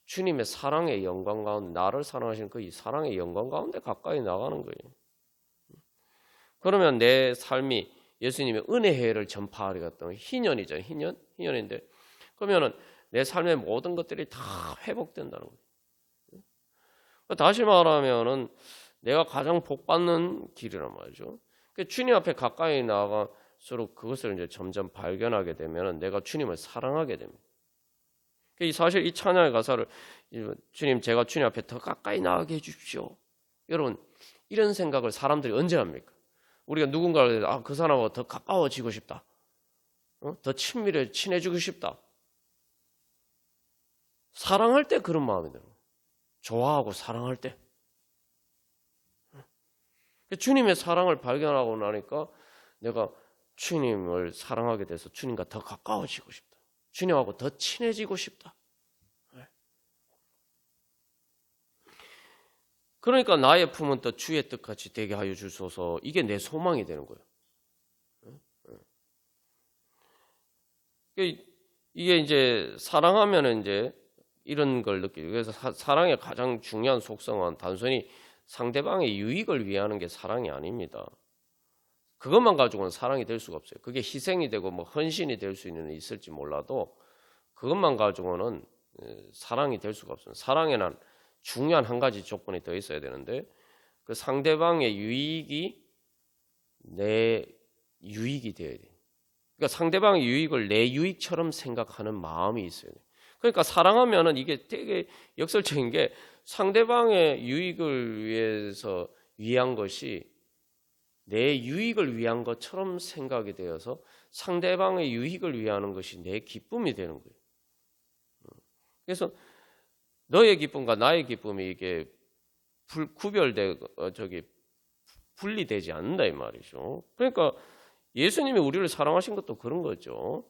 주님의 사랑의 영광 가운데, 나를 사랑하시는 그 사랑의 영광 가운데 가까이 나가는 거예요. 그러면 내 삶이 예수님의 은혜회를 전파하리가 또 희년이죠. 희년인데, 그러면은 내 삶의 모든 것들이 다 회복된다는 거예요. 다시 말하면은 내가 가장 복받는 길이란 말이죠. 주님 앞에 가까이 나갈수록 그것을 이제 점점 발견하게 되면은 내가 주님을 사랑하게 됩니다. 사실 이 찬양의 가사를 주님, 제가 주님 앞에 더 가까이 나가게 해주십시오. 여러분, 이런 생각을 사람들이 언제 합니까? 우리가 누군가를 그 사람하고 더 가까워지고 싶다, 더 친해지고 싶다. 사랑할 때 그런 마음이 들어요. 좋아하고 사랑할 때. 주님의 사랑을 발견하고 나니까 내가 주님을 사랑하게 돼서 주님과 더 가까워지고 싶다. 주님하고 더 친해지고 싶다. 그러니까 나의 품은 뜻 주의 뜻같이 되게 하여 주소서, 이게 내 소망이 되는 거예요. 이게 이제 사랑하면 이제 이런 걸 느끼죠. 그래서 사랑의 가장 중요한 속성은 단순히 상대방의 유익을 위하는 게 사랑이 아닙니다. 그것만 가지고는 사랑이 될 수가 없어요. 그게 희생이 되고 뭐 헌신이 될 수 있을지 몰라도 그것만 가지고는 사랑이 될 수가 없어요. 사랑에는 중요한 한 가지 조건이 더 있어야 되는데, 그 상대방의 유익이 내 유익이 되어야 돼요. 그러니까 상대방의 유익을 내 유익처럼 생각하는 마음이 있어야 돼요. 그러니까 사랑하면은 이게 되게 역설적인 게, 상대방의 유익을 위한 것이 내 유익을 위한 것처럼 생각이 되어서 상대방의 유익을 위하는 것이 내 기쁨이 되는 거예요. 그래서 너의 기쁨과 나의 기쁨이 이게 분리되지 않는다 이 말이죠. 그러니까 예수님이 우리를 사랑하신 것도 그런 거죠.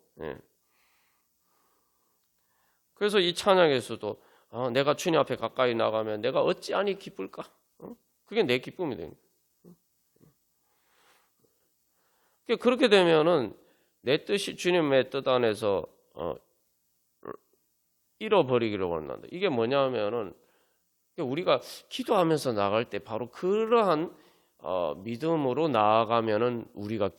그래서 이 찬양에서도 내가 주님 앞에 가까이 나가면 내가 어찌하니 기쁠까? 그게 내 기쁨이 되는 거예요. 그렇게 되면은 내 뜻이 주님의 뜻 안에서 잃어버리기를 원한다. 이게 뭐냐면은 우리가 기도하면서 나갈 때 바로 그러한 믿음으로 나아가면은 우리가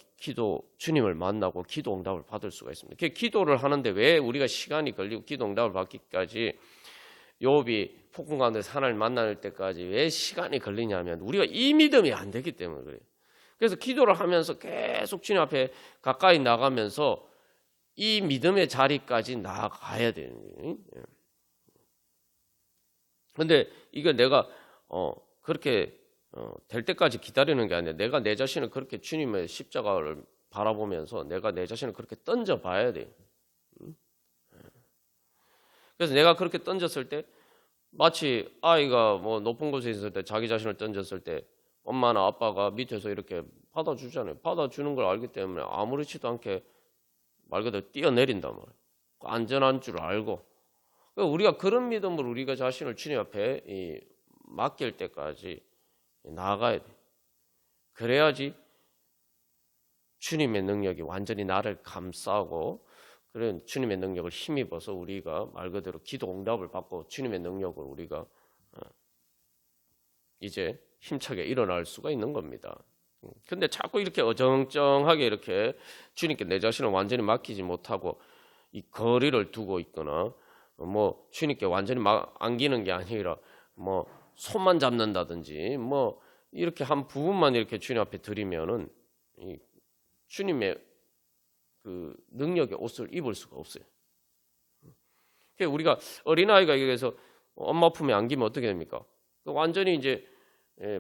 주님을 만나고 기도 응답을 받을 수가 있습니다. 기도를 하는데 왜 우리가 시간이 걸리고 기도 응답을 받기까지 욥이 폭풍 가운데서 하나님 만날 때까지 왜 시간이 걸리냐면 우리가 이 믿음이 안 되기 때문에 그래요. 그래서 기도를 하면서 계속 주님 앞에 가까이 나가면서 이 믿음의 자리까지 나아가야 되는 거예요. 그런데 이게 내가 그렇게 될 때까지 기다리는 게 아니라 내가 내 자신을 그렇게 주님의 십자가를 바라보면서 내가 내 자신을 그렇게 던져봐야 돼요. 그래서 내가 그렇게 던졌을 때 마치 아이가 뭐 높은 곳에 있을 때 자기 자신을 던졌을 때 엄마나 아빠가 밑에서 이렇게 받아주잖아요. 받아주는 걸 알기 때문에 아무렇지도 않게 말 그대로 뛰어내린단 말이에요. 안전한 줄 알고. 그러니까 우리가 그런 믿음으로 우리가 자신을 주님 앞에 맡길 때까지 나아가야 돼. 그래야지 주님의 능력이 완전히 나를 감싸고 그런 주님의 능력을 힘입어서 우리가 말 그대로 기도 응답을 받고 주님의 능력을 우리가 이제 힘차게 일어날 수가 있는 겁니다. 근데 자꾸 이렇게 어정쩡하게 이렇게 주님께 내 자신을 완전히 맡기지 못하고 이 거리를 두고 있거나 뭐 주님께 완전히 안기는 게 아니라 뭐 손만 잡는다든지 뭐 이렇게 한 부분만 이렇게 주님 앞에 드리면은 이 주님의 그 능력의 옷을 입을 수가 없어요. 그러니까 우리가 어린아이가 여기서 엄마 품에 안기면 어떻게 됩니까? 완전히 이제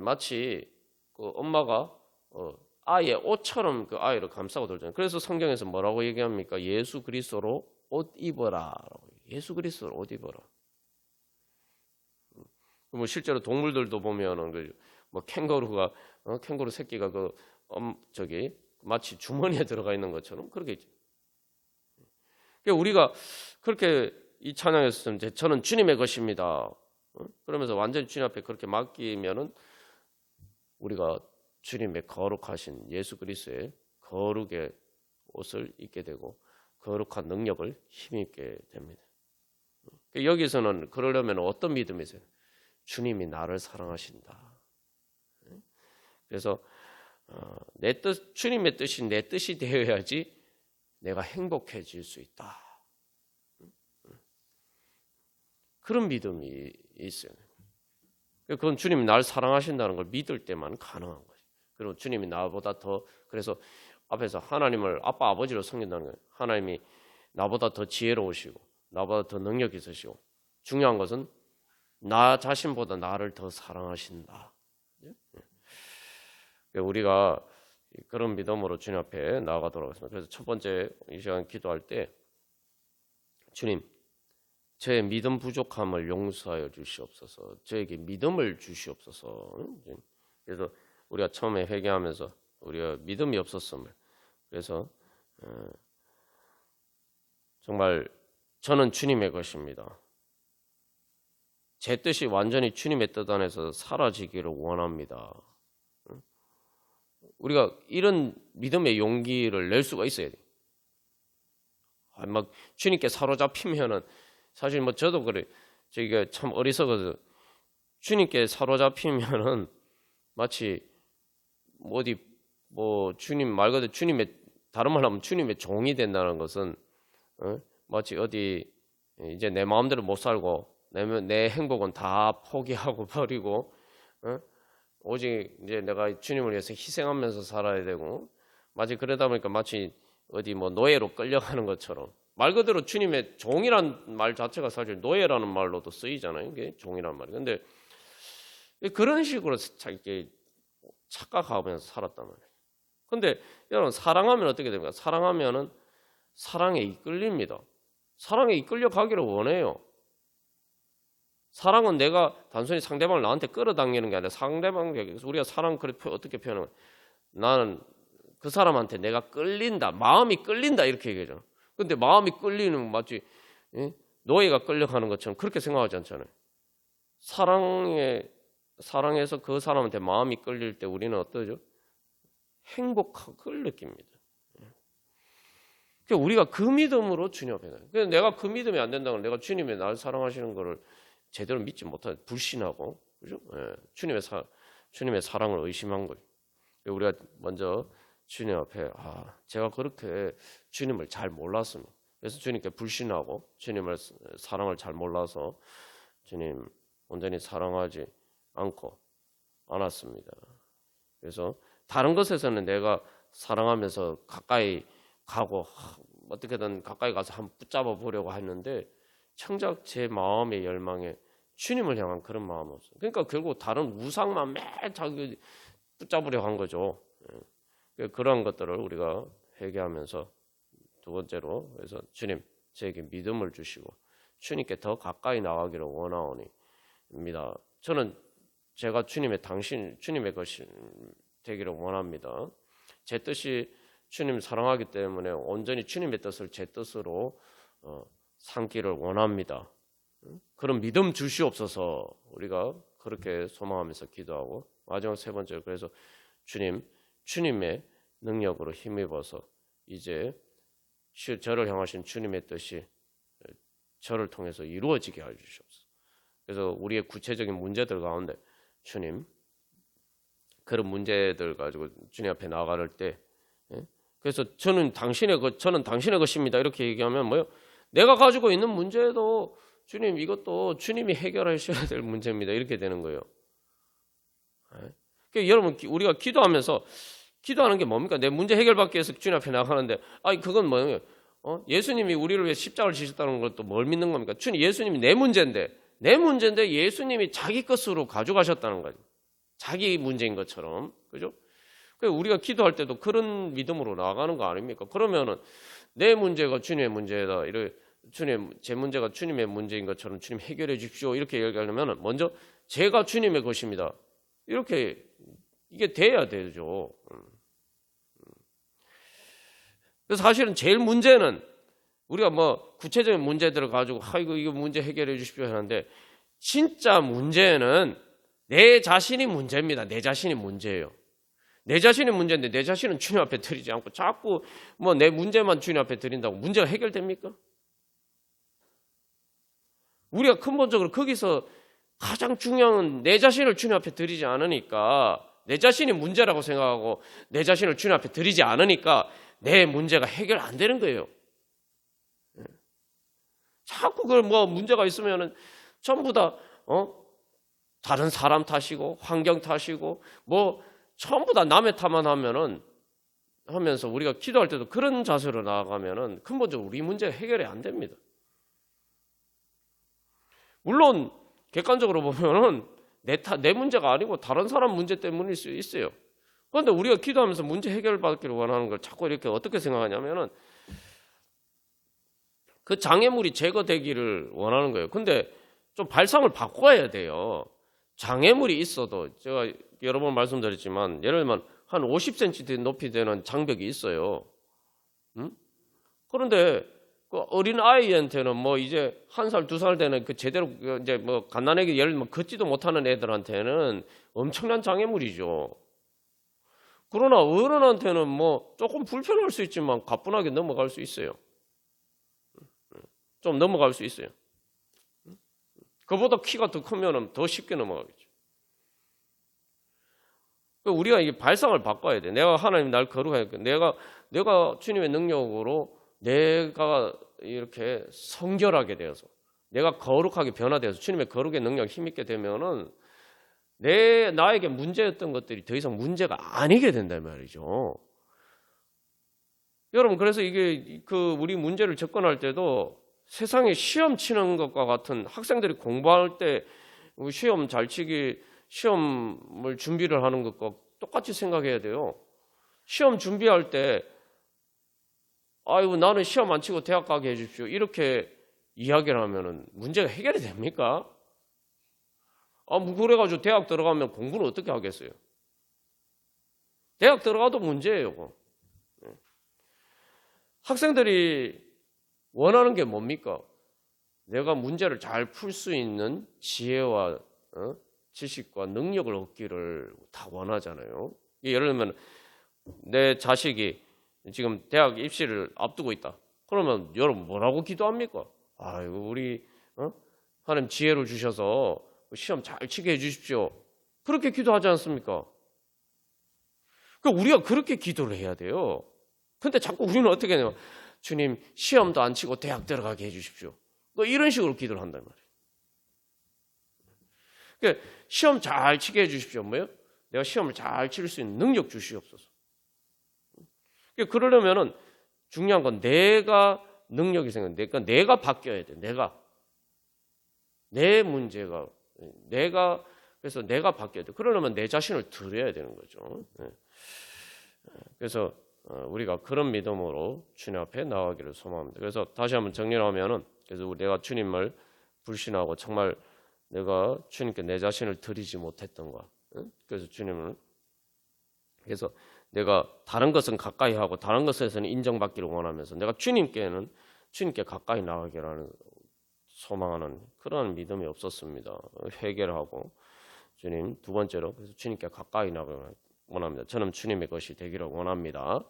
마치 그 엄마가 아이의 옷처럼 그 아이를 감싸고 돌잖아요. 그래서 성경에서 뭐라고 얘기합니까? 예수 그리스도로 옷 입어라. 예수 그리스도로 옷 입어라. 뭐 실제로 동물들도 보면은 뭐 캥거루가 캥거루 새끼가 저기 마치 주머니에 들어가 있는 것처럼 그렇게 있죠. 그러니까 우리가 그렇게 이 찬양에서 저는 주님의 것입니다. 그러면서 완전히 주님 앞에 그렇게 맡기면은 우리가 주님의 거룩하신 예수 그리스도의 거룩의 옷을 입게 되고 거룩한 능력을 힘입게 됩니다. 여기서는 그러려면 어떤 믿음이 있어요? 주님이 나를 사랑하신다. 그래서 내 뜻, 주님의 뜻이 내 뜻이 되어야지 내가 행복해질 수 있다. 그런 믿음이 있어요. 그건 주님이 나를 사랑하신다는 걸 믿을 때만 가능한 거예요. 그리고 주님이 나보다 더 그래서 앞에서 하나님을 아빠 아버지로 섬긴다는 거예요. 하나님이 나보다 더 지혜로우시고 나보다 더 능력 있으시고 중요한 것은 나 자신보다 나를 더 사랑하신다. 우리가 그런 믿음으로 주님 앞에 나아가도록 하겠습니다. 그래서 첫 번째 이 시간 기도할 때 주님 저의 믿음 부족함을 용서하여 주시옵소서. 저에게 믿음을 주시옵소서. 그래서 우리가 처음에 회개하면서 우리가 믿음이 없었음을 그래서 정말 저는 주님의 것입니다. 제 뜻이 완전히 주님의 뜻 안에서 사라지기를 원합니다. 우리가 이런 믿음의 용기를 낼 수가 있어야 돼요. 막 주님께 사로잡히면은 사실 뭐 저도 그래. 저희가 참 어리석어서 주님께 사로잡히면은 마치 어디 뭐 주님 말 그대로 주님의 다른 말로 하면 주님의 종이 된다는 것은 마치 어디 이제 내 마음대로 못 살고 내 행복은 다 포기하고 버리고 오직 이제 내가 주님을 위해서 희생하면서 살아야 되고 마치 그러다 보니까 마치 어디 뭐 노예로 끌려가는 것처럼 말 그대로 주님의 종이란 말 자체가 사실 노예라는 말로도 쓰이잖아요. 이게 종이란 말이. 근데 그런 식으로 이렇게 착각하면서 살았단 말이에요. 근데 여러분 사랑하면 어떻게 됩니까? 사랑하면은 사랑에 이끌립니다. 사랑에 이끌려 가기를 원해요. 사랑은 내가 단순히 상대방을 나한테 끌어당기는 게 아니라 상대방에게 우리가 사랑 어떻게 표현하는 거야? 나는 그 사람한테 내가 끌린다. 마음이 끌린다 이렇게 얘기하잖아. 근데 마음이 끌리는 마치 노예가 끌려가는 것처럼 그렇게 생각하지 않잖아요. 사랑해서 그 사람한테 마음이 끌릴 때 우리는 어떠죠? 행복한 걸 느낍니다. 그러니까 우리가 그 믿음으로 주님 앞에 가요. 그래서 내가 그 믿음이 안 된다면 내가 주님이 나를 사랑하시는 것을 제대로 믿지 못하고 불신하고 그죠? 주님의 사랑을 의심한 거예요. 우리가 먼저 주님 앞에 제가 그렇게 주님을 잘 몰랐습니다. 그래서 주님께 불신하고 주님의 사랑을 잘 몰라서 주님 온전히 사랑하지 않았습니다. 그래서 다른 것에서는 내가 사랑하면서 가까이 가고 어떻게든 가까이 가서 한번 붙잡아 보려고 했는데 정작 제 마음의 열망에 주님을 향한 그런 마음은 없어요. 그러니까 결국 다른 우상만 매일 자기 붙잡으려고 한 거죠. 그런 것들을 우리가 회개하면서 두 번째로 그래서 주님 저에게 믿음을 주시고 주님께 더 가까이 나가기를 원하오니입니다. 저는 제가 주님의 것이 되기를 원합니다. 제 뜻이 주님 사랑하기 때문에 온전히 주님의 뜻을 제 뜻으로 삼기를 원합니다. 그런 믿음 주시옵소서. 우리가 그렇게 소망하면서 기도하고 마지막 세 번째로 그래서 주님의 능력으로 힘입어서 이제 저를 향하신 주님의 뜻이 저를 통해서 이루어지게 해 주시옵소서. 그래서 우리의 구체적인 문제들 가운데 주님 그런 문제들 가지고 주님 앞에 나아갈 때 그래서 저는 당신의 것입니다. 이렇게 얘기하면 뭐요? 내가 가지고 있는 문제도 주님 이것도 주님이 해결하셔야 될 문제입니다. 이렇게 되는 거예요. 그러니까 여러분 우리가 기도하는 게 뭡니까? 내 문제 해결받기 위해서 주님 앞에 나가는데 그건 뭐예요? 예수님이 우리를 위해 십자가를 지셨다는 것도 뭘 믿는 겁니까? 주님 예수님이 내 문제인데 예수님이 자기 것으로 가져가셨다는 거죠. 자기 문제인 것처럼. 그죠? 우리가 기도할 때도 그런 믿음으로 나아가는 거 아닙니까? 그러면은 내 문제가 주님의 문제다. 제 문제가 주님의 문제인 것처럼 주님 해결해 주십시오. 이렇게 얘기하려면 먼저 제가 주님의 것입니다. 이렇게 이게 돼야 되죠. 그래서 사실은 제일 문제는 우리가 뭐 구체적인 문제들을 가지고 이거 문제 해결해 주십시오 하는데 진짜 문제는 내 자신이 문제입니다. 내 자신이 문제예요. 내 자신이 문제인데 내 자신은 주님 앞에 드리지 않고 자꾸 뭐 내 문제만 주님 앞에 드린다고 문제가 해결됩니까? 우리가 근본적으로 거기서 가장 중요한 내 자신을 주님 앞에 드리지 않으니까 내 자신이 문제라고 생각하고 내 자신을 주님 앞에 드리지 않으니까 내 문제가 해결 안 되는 거예요. 자꾸 그걸 뭐 문제가 있으면은 전부 다 다른 사람 탓이고 환경 탓이고 뭐 전부 다 남의 탓만 하면서 우리가 기도할 때도 그런 자세로 나아가면은 근본적으로 우리 문제 해결이 안 됩니다. 물론 객관적으로 보면은 내 문제가 아니고 다른 사람 문제 때문일 수 있어요. 그런데 우리가 기도하면서 문제 해결받기를 원하는 걸 자꾸 이렇게 어떻게 생각하냐면은 그 장애물이 제거되기를 원하는 거예요. 근데 좀 발상을 바꿔야 돼요. 장애물이 있어도 제가 여러 번 말씀드렸지만 예를 들면 한 50cm 높이 되는 장벽이 있어요. 그런데 그 어린 아이한테는 뭐 이제 1살, 2살 되는 그 제대로 이제 뭐 갓난아기 예를 들면 걷지도 못하는 애들한테는 엄청난 장애물이죠. 그러나 어른한테는 뭐 조금 불편할 수 있지만 가뿐하게 넘어갈 수 있어요. 좀 넘어갈 수 있어요. 그보다 키가 더 크면 더 쉽게 넘어가겠죠. 우리가 이게 발상을 바꿔야 돼. 내가 하나님 날 거룩하니까 내가 주님의 능력으로 내가 이렇게 성결하게 되어서 내가 거룩하게 변화되어서 주님의 거룩의 능력 힘있게 되면은 나에게 문제였던 것들이 더 이상 문제가 아니게 된단 말이죠. 여러분 그래서 이게 우리 문제를 접근할 때도 세상에 시험 치는 것과 같은 학생들이 공부할 때 시험 잘 치기 시험을 준비를 하는 것과 똑같이 생각해야 돼요. 시험 준비할 때 나는 시험 안 치고 대학 가게 해주십시오. 이렇게 이야기를 하면은 문제가 해결이 됩니까? 그래가지고 대학 들어가면 공부는 어떻게 하겠어요? 대학 들어가도 문제예요. 학생들이 원하는 게 뭡니까? 내가 문제를 잘 풀 수 있는 지혜와 지식과 능력을 얻기를 다 원하잖아요. 예를 들면 내 자식이 지금 대학 입시를 앞두고 있다. 그러면 여러분 뭐라고 기도합니까? 우리 하나님 지혜를 주셔서 시험 잘 치게 해주십시오. 그렇게 기도하지 않습니까? 우리가 그렇게 기도를 해야 돼요. 근데 자꾸 우리는 어떻게 해요? 주님 시험도 안 치고 대학 들어가게 해주십시오. 이런 식으로 기도를 한단 말이에요. 그러니까 시험 잘 치게 해주십시오. 뭐예요? 내가 시험을 잘 칠 수 있는 능력 주시옵소서. 그러니까 그러려면은 중요한 건 내가 능력이 생겨. 내가 바뀌어야 돼. 내 문제가 그래서 내가 바뀌어야 돼. 그러려면 내 자신을 드려야 되는 거죠. 그래서 우리가 그런 믿음으로 주님 앞에 나가기를 소망합니다. 그래서 다시 한번 정리를 하면은 그래서 내가 주님을 불신하고 정말 내가 주님께 내 자신을 드리지 못했던 것. 그래서 주님을 그래서 내가 다른 것은 가까이 하고 다른 것에서는 인정받기를 원하면서 내가 주님께 가까이 나가기를 소망하는 그런 믿음이 없었습니다. 회개하고 주님 두 번째로 그래서 주님께 가까이 나가기를 원합니다. 저는 주님의 것이 되기를 원합니다.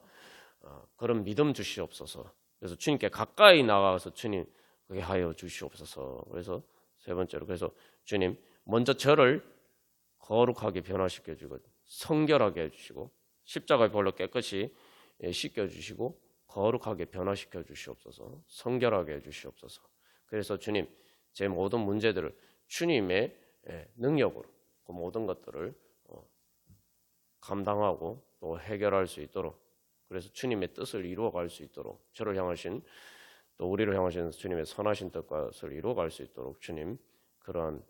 그런 믿음 주시옵소서. 그래서 주님께 가까이 나가서 주님 그게 하여 주시옵소서. 그래서 세 번째로 그래서 주님 먼저 저를 거룩하게 변화시켜 주고 성결하게 해주시고 십자가의 볼로 깨끗이 씻겨 주시고 거룩하게 변화시켜 주시옵소서. 성결하게 해주시옵소서. 그래서 주님 제 모든 문제들을 주님의 능력으로 그 모든 것들을 감당하고 또 해결할 수 있도록 그래서 주님의 뜻을 이루어갈 수 있도록 저를 향하신 또 우리를 향하신 주님의 선하신 뜻을 이루어갈 수 있도록 주님 그러한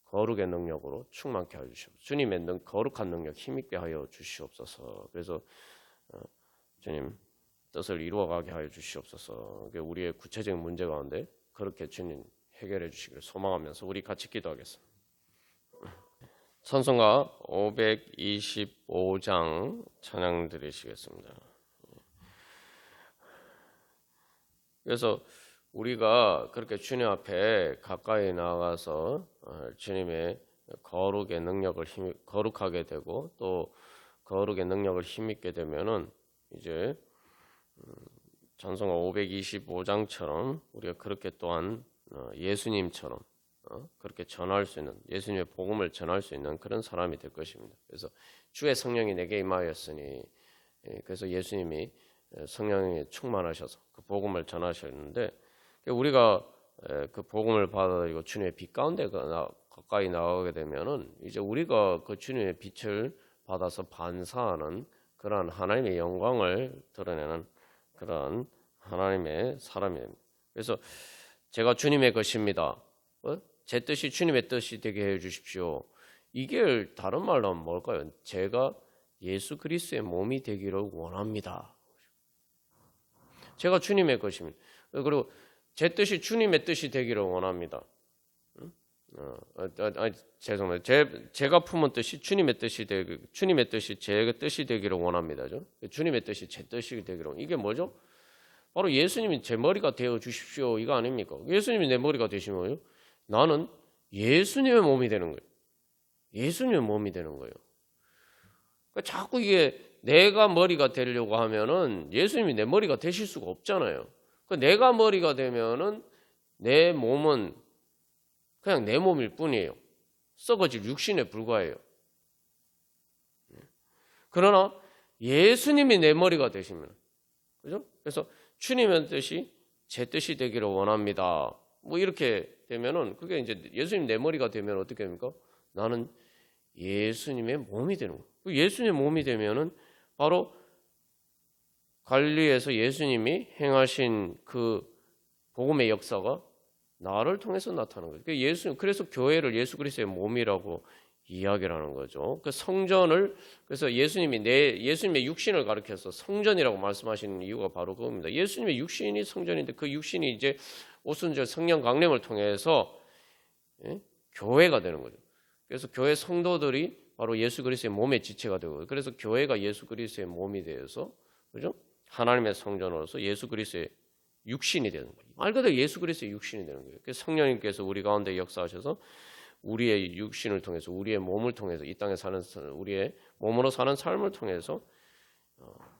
거룩의 능력으로 충만케 하여 주시옵소서. 주님의 거룩한 능력 힘있게 하여 주시옵소서. 그래서 주님 뜻을 이루어가게 하여 주시옵소서. 우리의 구체적인 문제 가운데 그렇게 주님 해결해 주시기를 소망하면서 우리 같이 기도하겠습니다. 찬송가 525장 찬양 드리시겠습니다. 그래서 우리가 그렇게 주님 앞에 가까이 나아가서 주님의 거룩의 능력을 거룩하게 되고 또 거룩의 능력을 힘있게 되면은 이제 찬송가 525장처럼 우리가 그렇게 또한 예수님처럼 그렇게 전할 수 있는 예수님의 복음을 전할 수 있는 그런 사람이 될 것입니다. 그래서 주의 성령이 내게 임하였으니 그래서 예수님이 성령에 충만하셔서 그 복음을 전하셨는데 우리가 그 복음을 받아들이고 주님의 빛 가운데 가까이 나가게 되면은 이제 우리가 그 주님의 빛을 받아서 반사하는 그러한 하나님의 영광을 드러내는 그러한 하나님의 사람이 됩니다. 그래서 제가 주님의 것입니다. 제 뜻이 주님의 뜻이 되게 해 주십시오. 이게 다른 말로 하면 뭘까요? 제가 예수 그리스도의 몸이 되기를 원합니다. 제가 주님의 것입니다. 그리고 제 뜻이 주님의 뜻이 되기를 원합니다. 죄송합니다. 제가 품은 뜻이 주님의 뜻이 주님의 뜻이 제 뜻이 되기를 원합니다. 주님의 뜻이 제 뜻이 되기를 원합니다. 이게 뭐죠? 바로 예수님이 제 머리가 되어 주십시오. 이거 아닙니까? 예수님이 내 머리가 되시면 나는 예수님의 몸이 되는 거예요. 예수님의 몸이 되는 거예요. 그러니까 자꾸 이게 내가 머리가 되려고 하면은 예수님이 내 머리가 되실 수가 없잖아요. 내가 머리가 되면은 내 몸은 그냥 내 몸일 뿐이에요. 썩어질 육신에 불과해요. 그러나 예수님이 내 머리가 되시면, 그죠? 그래서 주님의 뜻이 제 뜻이 되기를 원합니다. 뭐 이렇게 되면은 그게 이제 예수님 내 머리가 되면 어떻게 됩니까? 나는 예수님의 몸이 되는 거예요. 예수님의 몸이 되면은 바로 갈릴리에서 예수님이 행하신 그 복음의 역사가 나를 통해서 나타나는 거예요. 그래서 교회를 예수 그리스도의 몸이라고 이야기를 하는 거죠. 그 성전을 그래서 예수님의 육신을 가리켜서 성전이라고 말씀하시는 이유가 바로 그겁니다. 예수님의 육신이 성전인데 그 육신이 이제 오순절 성령 강림을 통해서 교회가 되는 거죠. 그래서 교회 성도들이 바로 예수 그리스도의 몸의 지체가 되고 그래서 교회가 예수 그리스도의 몸이 되어서 그죠? 하나님의 성전으로서 예수 그리스도의 육신이 되는 거예요. 말 그대로 예수 그리스도의 육신이 되는 거예요. 그래서 성령님께서 우리 가운데 역사하셔서 우리의 육신을 통해서 우리의 몸을 통해서 이 땅에 사는 우리의 몸으로 사는 삶을 통해서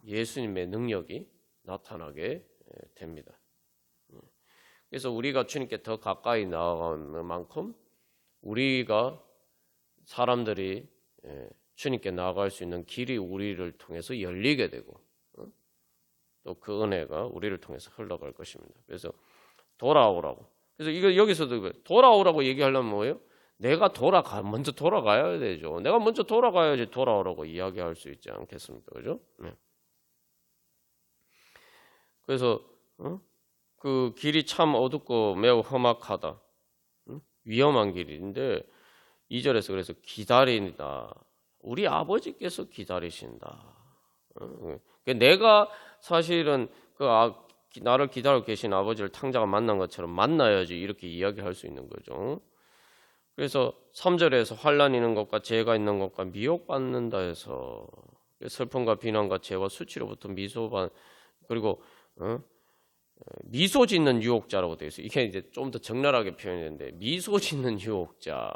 예수님의 능력이 나타나게 됩니다. 그래서 우리가 주님께 더 가까이 나아가는 만큼 우리가 사람들이 주님께 나아갈 수 있는 길이 우리를 통해서 열리게 되고 또 그 은혜가 우리를 통해서 흘러갈 것입니다. 그래서 돌아오라고. 그래서 이거 여기서도 돌아오라고 얘기하려면 뭐예요? 내가 먼저 돌아가야 되죠. 내가 먼저 돌아가야지 돌아오라고 이야기할 수 있지 않겠습니까? 그죠? 네. 그래서 그 길이 참 어둡고 매우 험악하다. 위험한 길인데 2절에서 그래서 기다린다. 우리 아버지께서 기다리신다. 내가 사실은 나를 기다리고 계신 아버지를 탕자가 만난 것처럼 만나야지 이렇게 이야기할 수 있는 거죠. 그래서 3절에서 환난이 있는 것과 죄가 있는 것과 미혹받는다 해서 슬픔과 비난과 죄와 수치로부터 그리고 미소 짓는 유혹자라고 되어 있어요. 이게 이제 좀 더 적나라하게 표현했는데 미소 짓는 유혹자.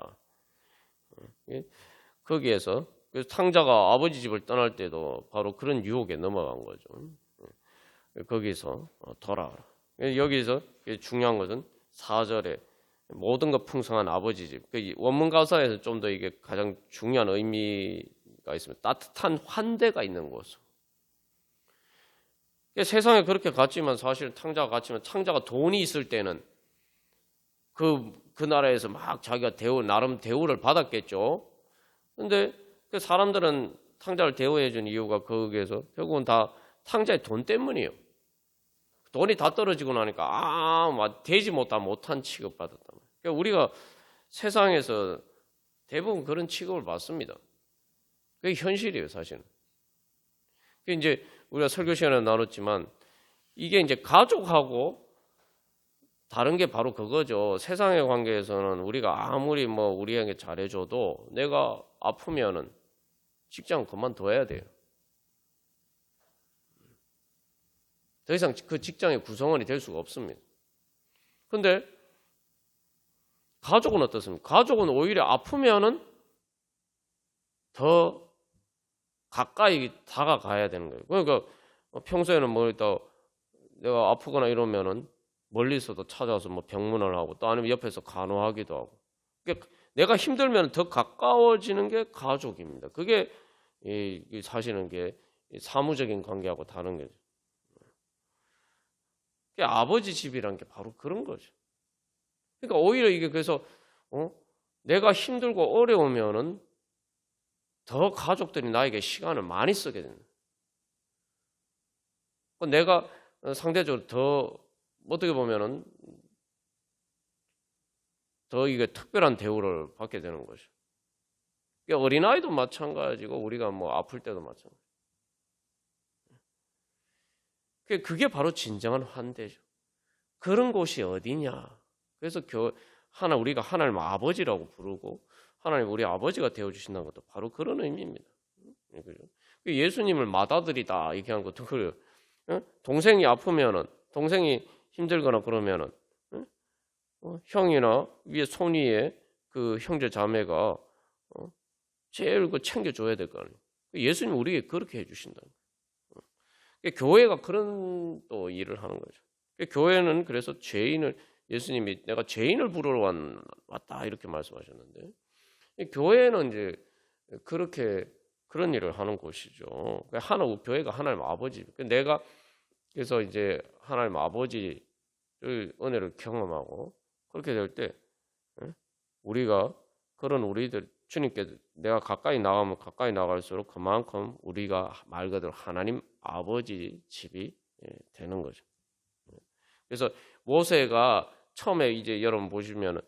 거기에서 그래서 탕자가 아버지 집을 떠날 때도 바로 그런 유혹에 넘어간 거죠. 거기서 돌아와라. 여기서 중요한 것은 4절에 모든 것 풍성한 아버지 집. 원문 가사에서 좀 더 이게 가장 중요한 의미가 있습니다. 따뜻한 환대가 있는 곳. 세상에 그렇게 갔지만 사실 탕자가 갔지만 탕자가 돈이 있을 때는 그 나라에서 막 자기가 나름 대우를 받았겠죠. 근데 그 사람들은 탕자를 대우해 준 이유가 거기에서 결국은 다 탕자의 돈 때문이에요. 돈이 다 떨어지고 나니까 막 되지 못한 취급받았단 말이에요. 그러니까 우리가 세상에서 대부분 그런 취급을 받습니다. 그게 현실이에요, 사실은. 이제 우리가 설교 시간에 나눴지만 이게 이제 가족하고 다른 게 바로 그거죠. 세상의 관계에서는 우리가 아무리 우리에게 잘해줘도 내가 아프면은 직장 그만둬야 돼요. 더 이상 그 직장의 구성원이 될 수가 없습니다. 근데 가족은 어떻습니까? 가족은 오히려 아프면은 더 가까이 다가가야 되는 거예요. 그러니까 평소에는 내가 아프거나 이러면은 멀리서도 찾아와서 병문안을 하고 또 아니면 옆에서 간호하기도 하고. 그러니까 내가 힘들면 더 가까워지는 게 가족입니다. 그게 사실은 게 사무적인 관계하고 다른 거죠. 아버지 집이란 게 바로 그런 거죠. 그러니까 오히려 이게 그래서 내가 힘들고 어려우면은 더 가족들이 나에게 시간을 많이 쓰게 됩니다. 내가 상대적으로 더 어떻게 보면은 더 이게 특별한 대우를 받게 되는 거죠. 어린아이도 마찬가지고 우리가 아플 때도 마찬가지. 그게 바로 진정한 환대죠. 그런 곳이 어디냐? 그래서 우리가 하나님 아버지라고 부르고 하나님 우리 아버지가 되어주신다는 것도 바로 그런 의미입니다. 예수님을 맏아들이다 이렇게 하는 것도 그래요. 동생이 아프면은 동생이 힘들거나 그러면은 형이나 위에 손 위에 그 형제 자매가 제일 챙겨줘야 될 거 아니에요. 예수님 우리에게 그렇게 해주신다. 교회가 그런 또 일을 하는 거죠. 교회는 그래서 예수님이 내가 죄인을 부르러 왔다 이렇게 말씀하셨는데 교회는 이제 그런 일을 하는 곳이죠. 교회가 하나님 아버지. 내가 그래서 이제 하나님 아버지의 은혜를 경험하고 그렇게 될 때 우리가 그런 우리들 주님께 내가 가까이 나가면 가까이 나갈수록 그만큼 우리가 말 그대로 하나님 아버지 집이 되는 거죠. 그래서 모세가 처음에 이제 여러분 보시면은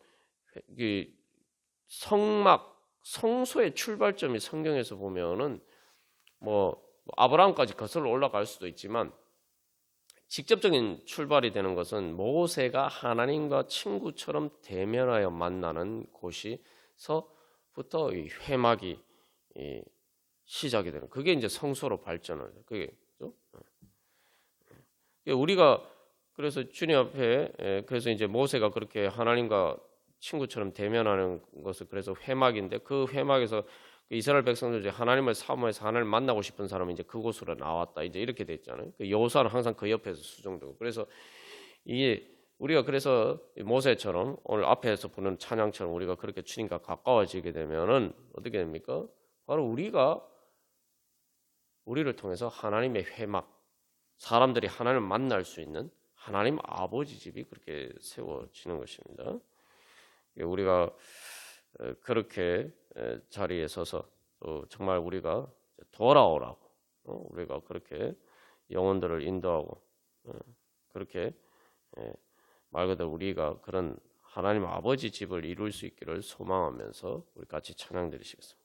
성소의 출발점이 성경에서 보면은 아브라함까지 거슬러 올라갈 수도 있지만 직접적인 출발이 되는 것은 모세가 하나님과 친구처럼 대면하여 만나는 곳에서부터 이 회막이 시작이 되는 그게 이제 성소로 발전을 그게 우리가 그래서 주님 앞에 그래서 이제 모세가 그렇게 하나님과 친구처럼 대면하는 것을 그래서 회막인데 그 회막에서 이스라엘 백성들 중에 하나님을 사모해서 하나님을 만나고 싶은 사람이 이제 그곳으로 나왔다 이제 이렇게 돼 있잖아요. 여호수아는 항상 그 옆에서 수종되고 그래서 이게 우리가 그래서 모세처럼 오늘 앞에서 부르는 찬양처럼 우리가 그렇게 주님과 가까워지게 되면은 어떻게 됩니까? 바로 우리를 통해서 하나님의 회막, 사람들이 하나님을 만날 수 있는 하나님 아버지 집이 그렇게 세워지는 것입니다. 우리가 그렇게 자리에 서서 또 정말 우리가 돌아오라고 우리가 그렇게 영혼들을 인도하고 그렇게 말 그대로 우리가 그런 하나님 아버지 집을 이룰 수 있기를 소망하면서 우리 같이 찬양 드리시겠습니다.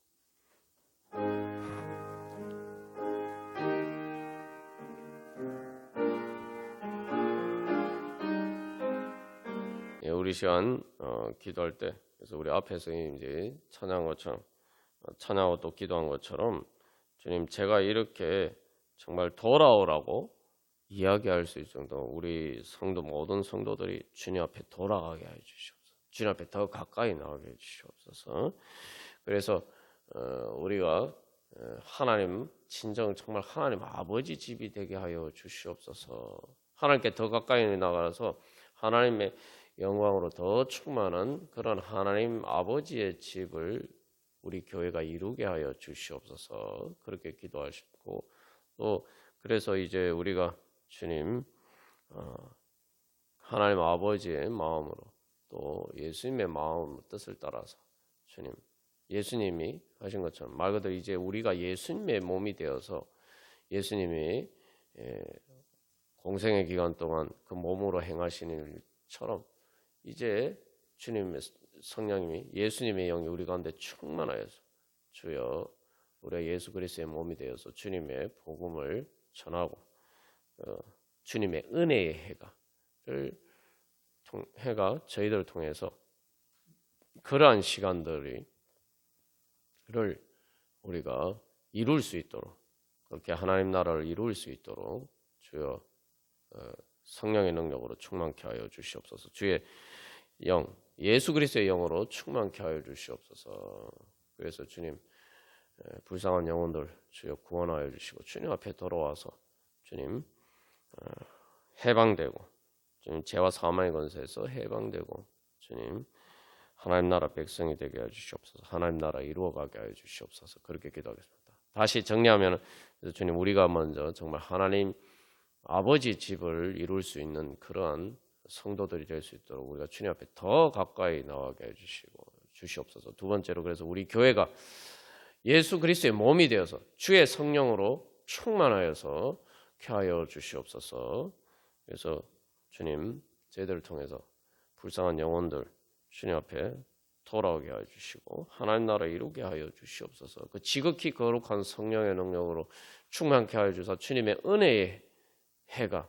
우리 시간 기도할 때 그래서 우리 앞에서 이제 찬양한 것처럼 찬양하고 또 기도한 것처럼 주님 제가 이렇게 정말 돌아오라고 이야기할 수 있을 정도 우리 성도 모든 성도들이 주님 앞에 돌아가게 해 주시옵소서. 주님 앞에 더 가까이 나가게 해 주시옵소서. 그래서 우리가 하나님 진정 정말 하나님 아버지 집이 되게 하여 주시옵소서. 하나님께 더 가까이 나가서 하나님의 영광으로 더 충만한 그런 하나님 아버지의 집을 우리 교회가 이루게 하여 주시옵소서. 그렇게 기도하시고 또 그래서 이제 우리가 주님 하나님 아버지의 마음으로 또 예수님의 마음 뜻을 따라서 주님 예수님이 하신 것처럼 말 그대로 이제 우리가 예수님의 몸이 되어서 예수님이 공생의 기간 동안 그 몸으로 행하시는 일처럼 이제 주님의 성령님이 예수님의 영이 우리 가운데 충만하여서 주여 우리가 예수 그리스도의 몸이 되어서 주님의 복음을 전하고 주님의 은혜의 해가 저희들을 통해서 그러한 시간들을 우리가 이룰 수 있도록 그렇게 하나님 나라를 이룰 수 있도록 주여 성령의 능력으로 충만케 하여 주시옵소서. 주의 영 예수 그리스도의 영으로 충만케 하여 주시옵소서. 그래서 주님 불쌍한 영혼들 주여 구원하여 주시고 주님 앞에 돌아와서 주님 해방되고 주님 죄와 사망의 권세에서 해방되고 주님 하나님 나라 백성이 되게 하여 주시옵소서. 하나님 나라 이루어가게 하여 주시옵소서. 그렇게 기도하겠습니다. 다시 정리하면 주님 우리가 먼저 정말 하나님 아버지 집을 이룰 수 있는 그러한 성도들이 될 수 있도록 우리가 주님 앞에 더 가까이 나가게 해주시고 주시옵소서. 두 번째로 그래서 우리 교회가 예수 그리스도의 몸이 되어서 주의 성령으로 충만하여서 하여 주시옵소서. 그래서 주님 저희들을 통해서 불쌍한 영혼들 주님 앞에 돌아오게 하여 주시고 하나님 나라 이루게 하여 주시옵소서. 그 지극히 거룩한 성령의 능력으로 충만케 하여 주사 주님의 은혜의 해가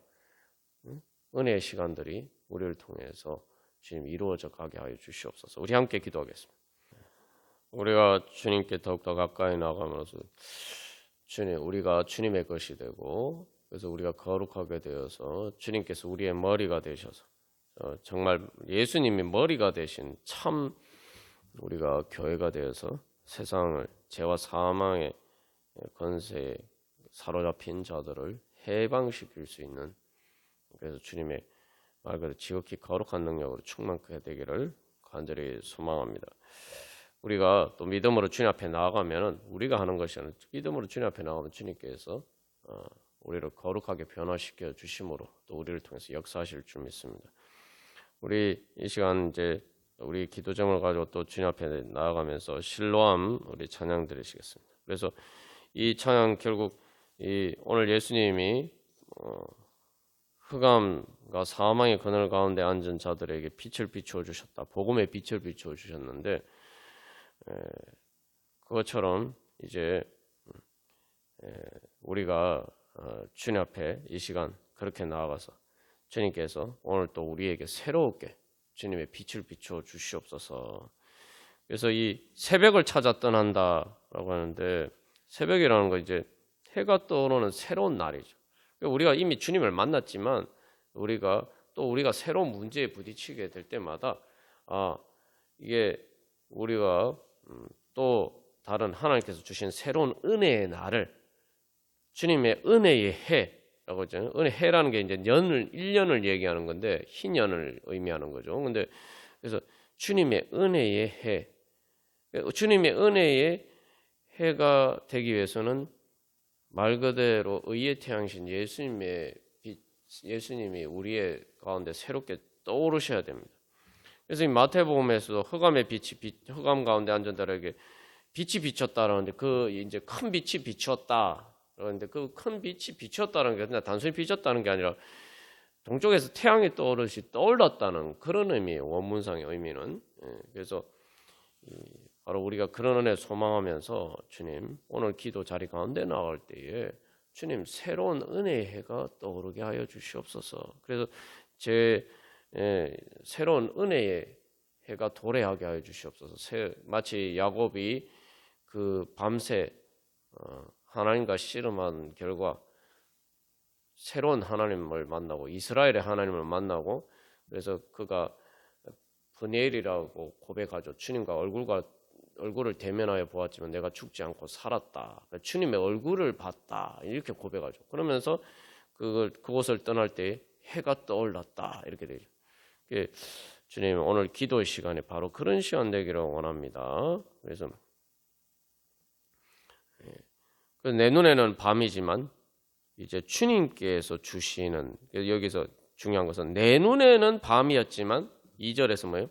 은혜의 시간들이 우리를 통해서 주님 이루어져 가게 하여 주시옵소서. 우리 함께 기도하겠습니다. 우리가 주님께 더욱더 가까이 나가면서 주님 우리가 주님의 것이 되고 그래서 우리가 거룩하게 되어서 주님께서 우리의 머리가 되셔서 정말 예수님이 머리가 되신 참 우리가 교회가 되어서 세상을 죄와 사망의 권세에 사로잡힌 자들을 해방시킬 수 있는 그래서 주님의 말 그대로 지극히 거룩한 능력으로 충만케 되기를 간절히 소망합니다. 우리가 또 믿음으로 주님 앞에 나아가면 우리가 하는 것이 아니라 믿음으로 주님 앞에 나가면 주님께서 우리를 거룩하게 변화시켜 주심으로 또 우리를 통해서 역사하실 줄 믿습니다. 우리 이 시간 이제 우리 기도점을 가지고 또 주님 앞에 나아가면서 실로암 우리 찬양 드리시겠습니다. 그래서 이 찬양 결국 이 오늘 예수님이 흑암과 사망의 그늘 가운데 앉은 자들에게 빛을 비추어 주셨다. 복음의 빛을 비추어 주셨는데 그것처럼 이제 우리가 주님 앞에 이 시간 그렇게 나아가서 주님께서 오늘 또 우리에게 새롭게 주님의 빛을 비추어 주시옵소서. 그래서 이 새벽을 찾아 떠난다라고 하는데 새벽이라는 거 이제 해가 떠오르는 새로운 날이죠. 우리가 이미 주님을 만났지만 우리가 새로운 문제에 부딪히게 될 때마다 이게 우리가 또 다른 하나님께서 주신 새로운 은혜의 날을 주님의 은혜의 해라고 하잖아요. 은혜 해라는 게 이제 1년을 얘기하는 건데 희년을 의미하는 거죠. 근데 그래서 주님의 은혜의 해, 주님의 은혜의 해가 되기 위해서는 말 그대로 의의 태양신 예수님의 빛, 예수님이 우리의 가운데 새롭게 떠오르셔야 됩니다. 그래서 이 마태복음에서도 흑암 가운데 앉은 자에게 빛이 비쳤다라는데 그 이제 큰 빛이 비쳤다. 그런데 그 큰 빛이 비쳤다는 게 그냥 단순히 비쳤다는 게 아니라 동쪽에서 태양이 떠오르시 떠올랐다는 그런 의미예요. 원문상의 의미는. 그래서 바로 우리가 그런 은혜 소망하면서 주님 오늘 기도 자리 가운데 나갈 때에 주님 새로운 은혜의 해가 떠오르게 하여 주시옵소서. 그래서 새로운 은혜의 해가 도래하게 하여 주시옵소서. 마치 야곱이 그 밤새 하나님과 씨름한 결과 새로운 하나님을 만나고 이스라엘의 하나님을 만나고 그래서 그가 브니엘이라고 고백하죠. 주님과 얼굴을 대면하여 보았지만 내가 죽지 않고 살았다. 주님의 얼굴을 봤다. 이렇게 고백하죠. 그러면서 그곳을 떠날 때 해가 떠올랐다. 이렇게 되죠. 주님 오늘 기도 시간에 바로 그런 시간 되기를 원합니다. 그래서 내 눈에는 밤이지만 이제 주님께서 주시는 여기서 중요한 것은 내 눈에는 밤이었지만 2절에서 뭐예요?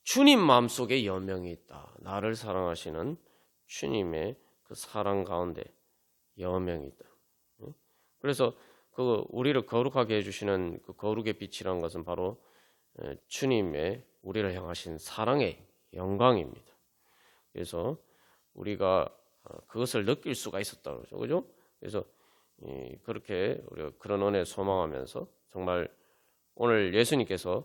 주님 마음속에 여명이 있다. 나를 사랑하시는 주님의 그 사랑 가운데 여명이 있다. 그래서 그 우리를 거룩하게 해주시는 그 거룩의 빛이라는 것은 바로 주님의 우리를 향하신 사랑의 영광입니다. 그래서 우리가 그것을 느낄 수가 있었다 그러죠. 그죠? 그래서 그렇게 우리가 그런 은혜 소망하면서 정말 오늘 예수님께서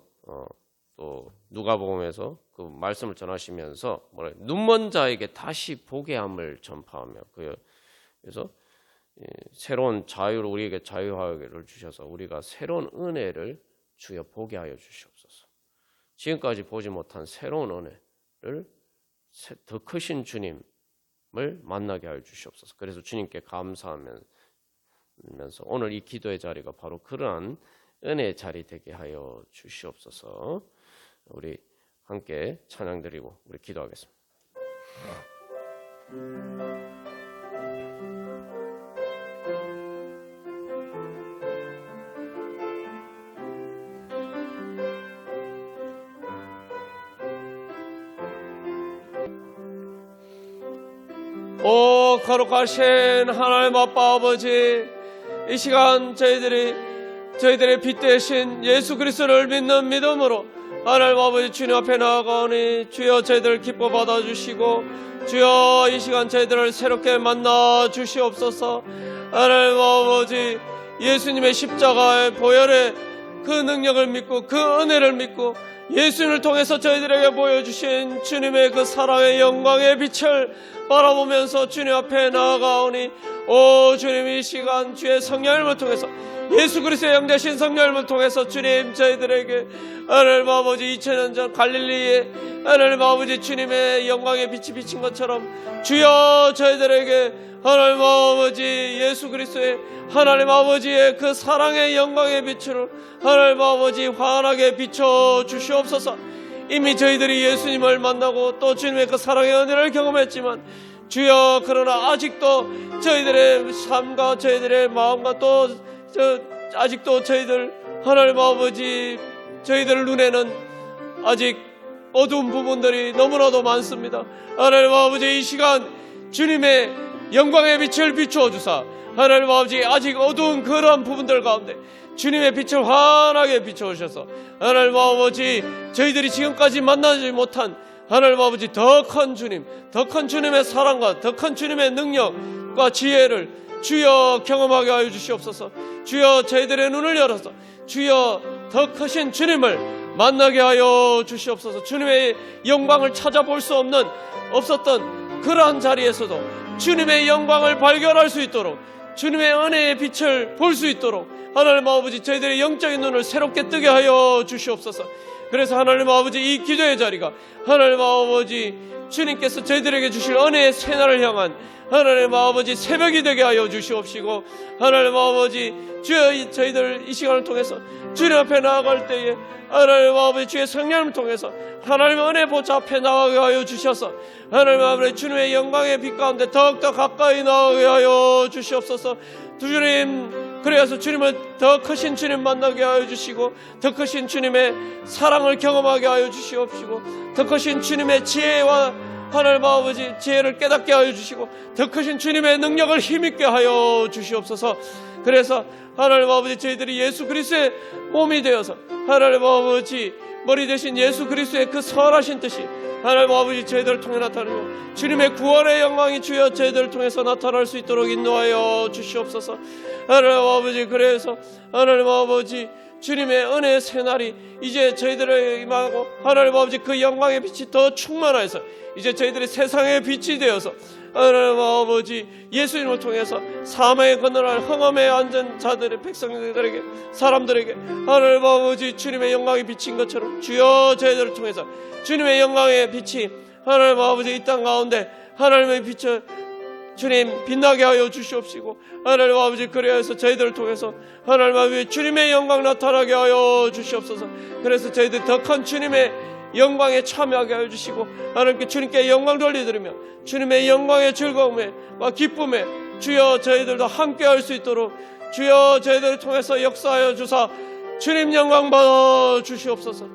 또 누가복음에서 그 말씀을 전하시면서 눈먼 자에게 다시 보게 함을 전파하며 그래서 새로운 자유를 우리에게 자유하기를 주셔서 우리가 새로운 은혜를 주여 보게 하여 주시옵소서. 지금까지 보지 못한 새로운 은혜를 더 크신 주님을 만나게 하여 주시옵소서. 그래서 주님께 감사하면서 오늘 이 기도의 자리가 바로 그러한 은혜의 자리 되게 하여 주시옵소서. 우리 함께 찬양 드리고 우리 기도하겠습니다. 오 거룩하신 하나님 아빠 아버지, 이 시간 저희들의 빛 되신 예수 그리스도를 믿는 믿음으로 하나님 아버지 주님 앞에 나아가오니 주여 저희들을 기뻐 받아주시고 주여 이 시간 저희들을 새롭게 만나 주시옵소서. 하나님 아버지 예수님의 십자가의 보혈의 그 능력을 믿고 그 은혜를 믿고 예수님을 통해서 저희들에게 보여주신 주님의 그 사랑의 영광의 빛을 바라보면서 주님 앞에 나아가오니 오 주님 이 시간 주의 성령님을 통해서 예수 그리스도의 영 되신 성령님을 통해서 주님 저희들에게 하나님 아버지 2000년 전 갈릴리에 하나님 아버지 주님의 영광의 빛이 비친 것처럼 주여 저희들에게 하나님 아버지 예수 그리스도의 하나님 아버지의 그 사랑의 영광의 빛으로 하나님 아버지 환하게 비춰 주시옵소서. 이미 저희들이 예수님을 만나고 또 주님의 그 사랑의 은혜를 경험했지만 주여 그러나 아직도 저희들의 삶과 저희들의 마음과 또 아직도 저희들 하나님 아버지 저희들 눈에는 아직 어두운 부분들이 너무나도 많습니다. 하나님 아버지 이 시간 주님의 영광의 빛을 비추어 주사 하나님 아버지 아직 어두운 그러한 부분들 가운데 주님의 빛을 환하게 비춰주셔서 하나님 아버지 저희들이 지금까지 만나지 못한 하나님 아버지 더 큰 주님, 더 큰 주님의 사랑과 더 큰 주님의 능력과 지혜를 주여 경험하게 하여 주시옵소서. 주여 저희들의 눈을 열어서 주여 더 크신 주님을 만나게 하여 주시옵소서. 주님의 영광을 찾아볼 수 없었던 그러한 자리에서도 주님의 영광을 발견할 수 있도록 주님의 은혜의 빛을 볼 수 있도록 하나님 아버지 저희들의 영적인 눈을 새롭게 뜨게 하여 주시옵소서. 그래서 하나님 아버지 이 기도의 자리가 하나님 아버지 주님께서 저희들에게 주실 은혜의 새날을 향한 하나님 아버지 새벽이 되게 하여 주시옵시고 하나님 아버지 주여 저희들 이 시간을 통해서 주님 앞에 나아갈 때에 하나님 아버지 주의 성령을 통해서 하나님의 은혜 보좌 앞에 나가게 하여 주셔서 하나님 아버지 주님의 영광의 빛 가운데 더욱더 가까이 나가게 하여 주시옵소서. 주님 그래서 주님을 더 크신 주님 만나게 하여 주시고 더 크신 주님의 사랑을 경험하게 하여 주시옵시고 더 크신 주님의 지혜와 하나님 아버지 지혜를 깨닫게 하여 주시고 더 크신 주님의 능력을 힘있게 하여 주시옵소서. 그래서 하나님 아버지 저희들이 예수 그리스도의 몸이 되어서 하나님 아버지 머리 대신 예수 그리스도의 그 선하신 뜻이 하나님 아버지 저희들을 통해 나타나고 주님의 구원의 영광이 주여 저희들을 통해서 나타날 수 있도록 인도하여 주시옵소서. 하나님 아버지 그래서 하나님 아버지 주님의 은혜의 새날이 이제 저희들을 임하고 하나님 아버지 그 영광의 빛이 더 충만해서 이제 저희들이 세상의 빛이 되어서 하나님 아버지 예수님을 통해서 사망의 그늘날 흥엄에 앉은 자들의 백성들에게 사람들에게 하나님 아버지 주님의 영광이 비친 것처럼 주여 저희들을 통해서 주님의 영광의 빛이 하나님 아버지 이 땅 가운데 하나님의 빛을 주님 빛나게 하여 주시옵시고 하나님 아버지 그래서 저희들을 통해서 하나님 아버지 주님의 영광 나타나게 하여 주시옵소서. 그래서 저희들이 더 큰 주님의 영광에 참여하게 하여 주시고 하나님께 주님께 영광 돌리드리며 주님의 영광의 즐거움에 기쁨에 주여 저희들도 함께 할 수 있도록 주여 저희들을 통해서 역사하여 주사 주님 영광 받아 주시옵소서.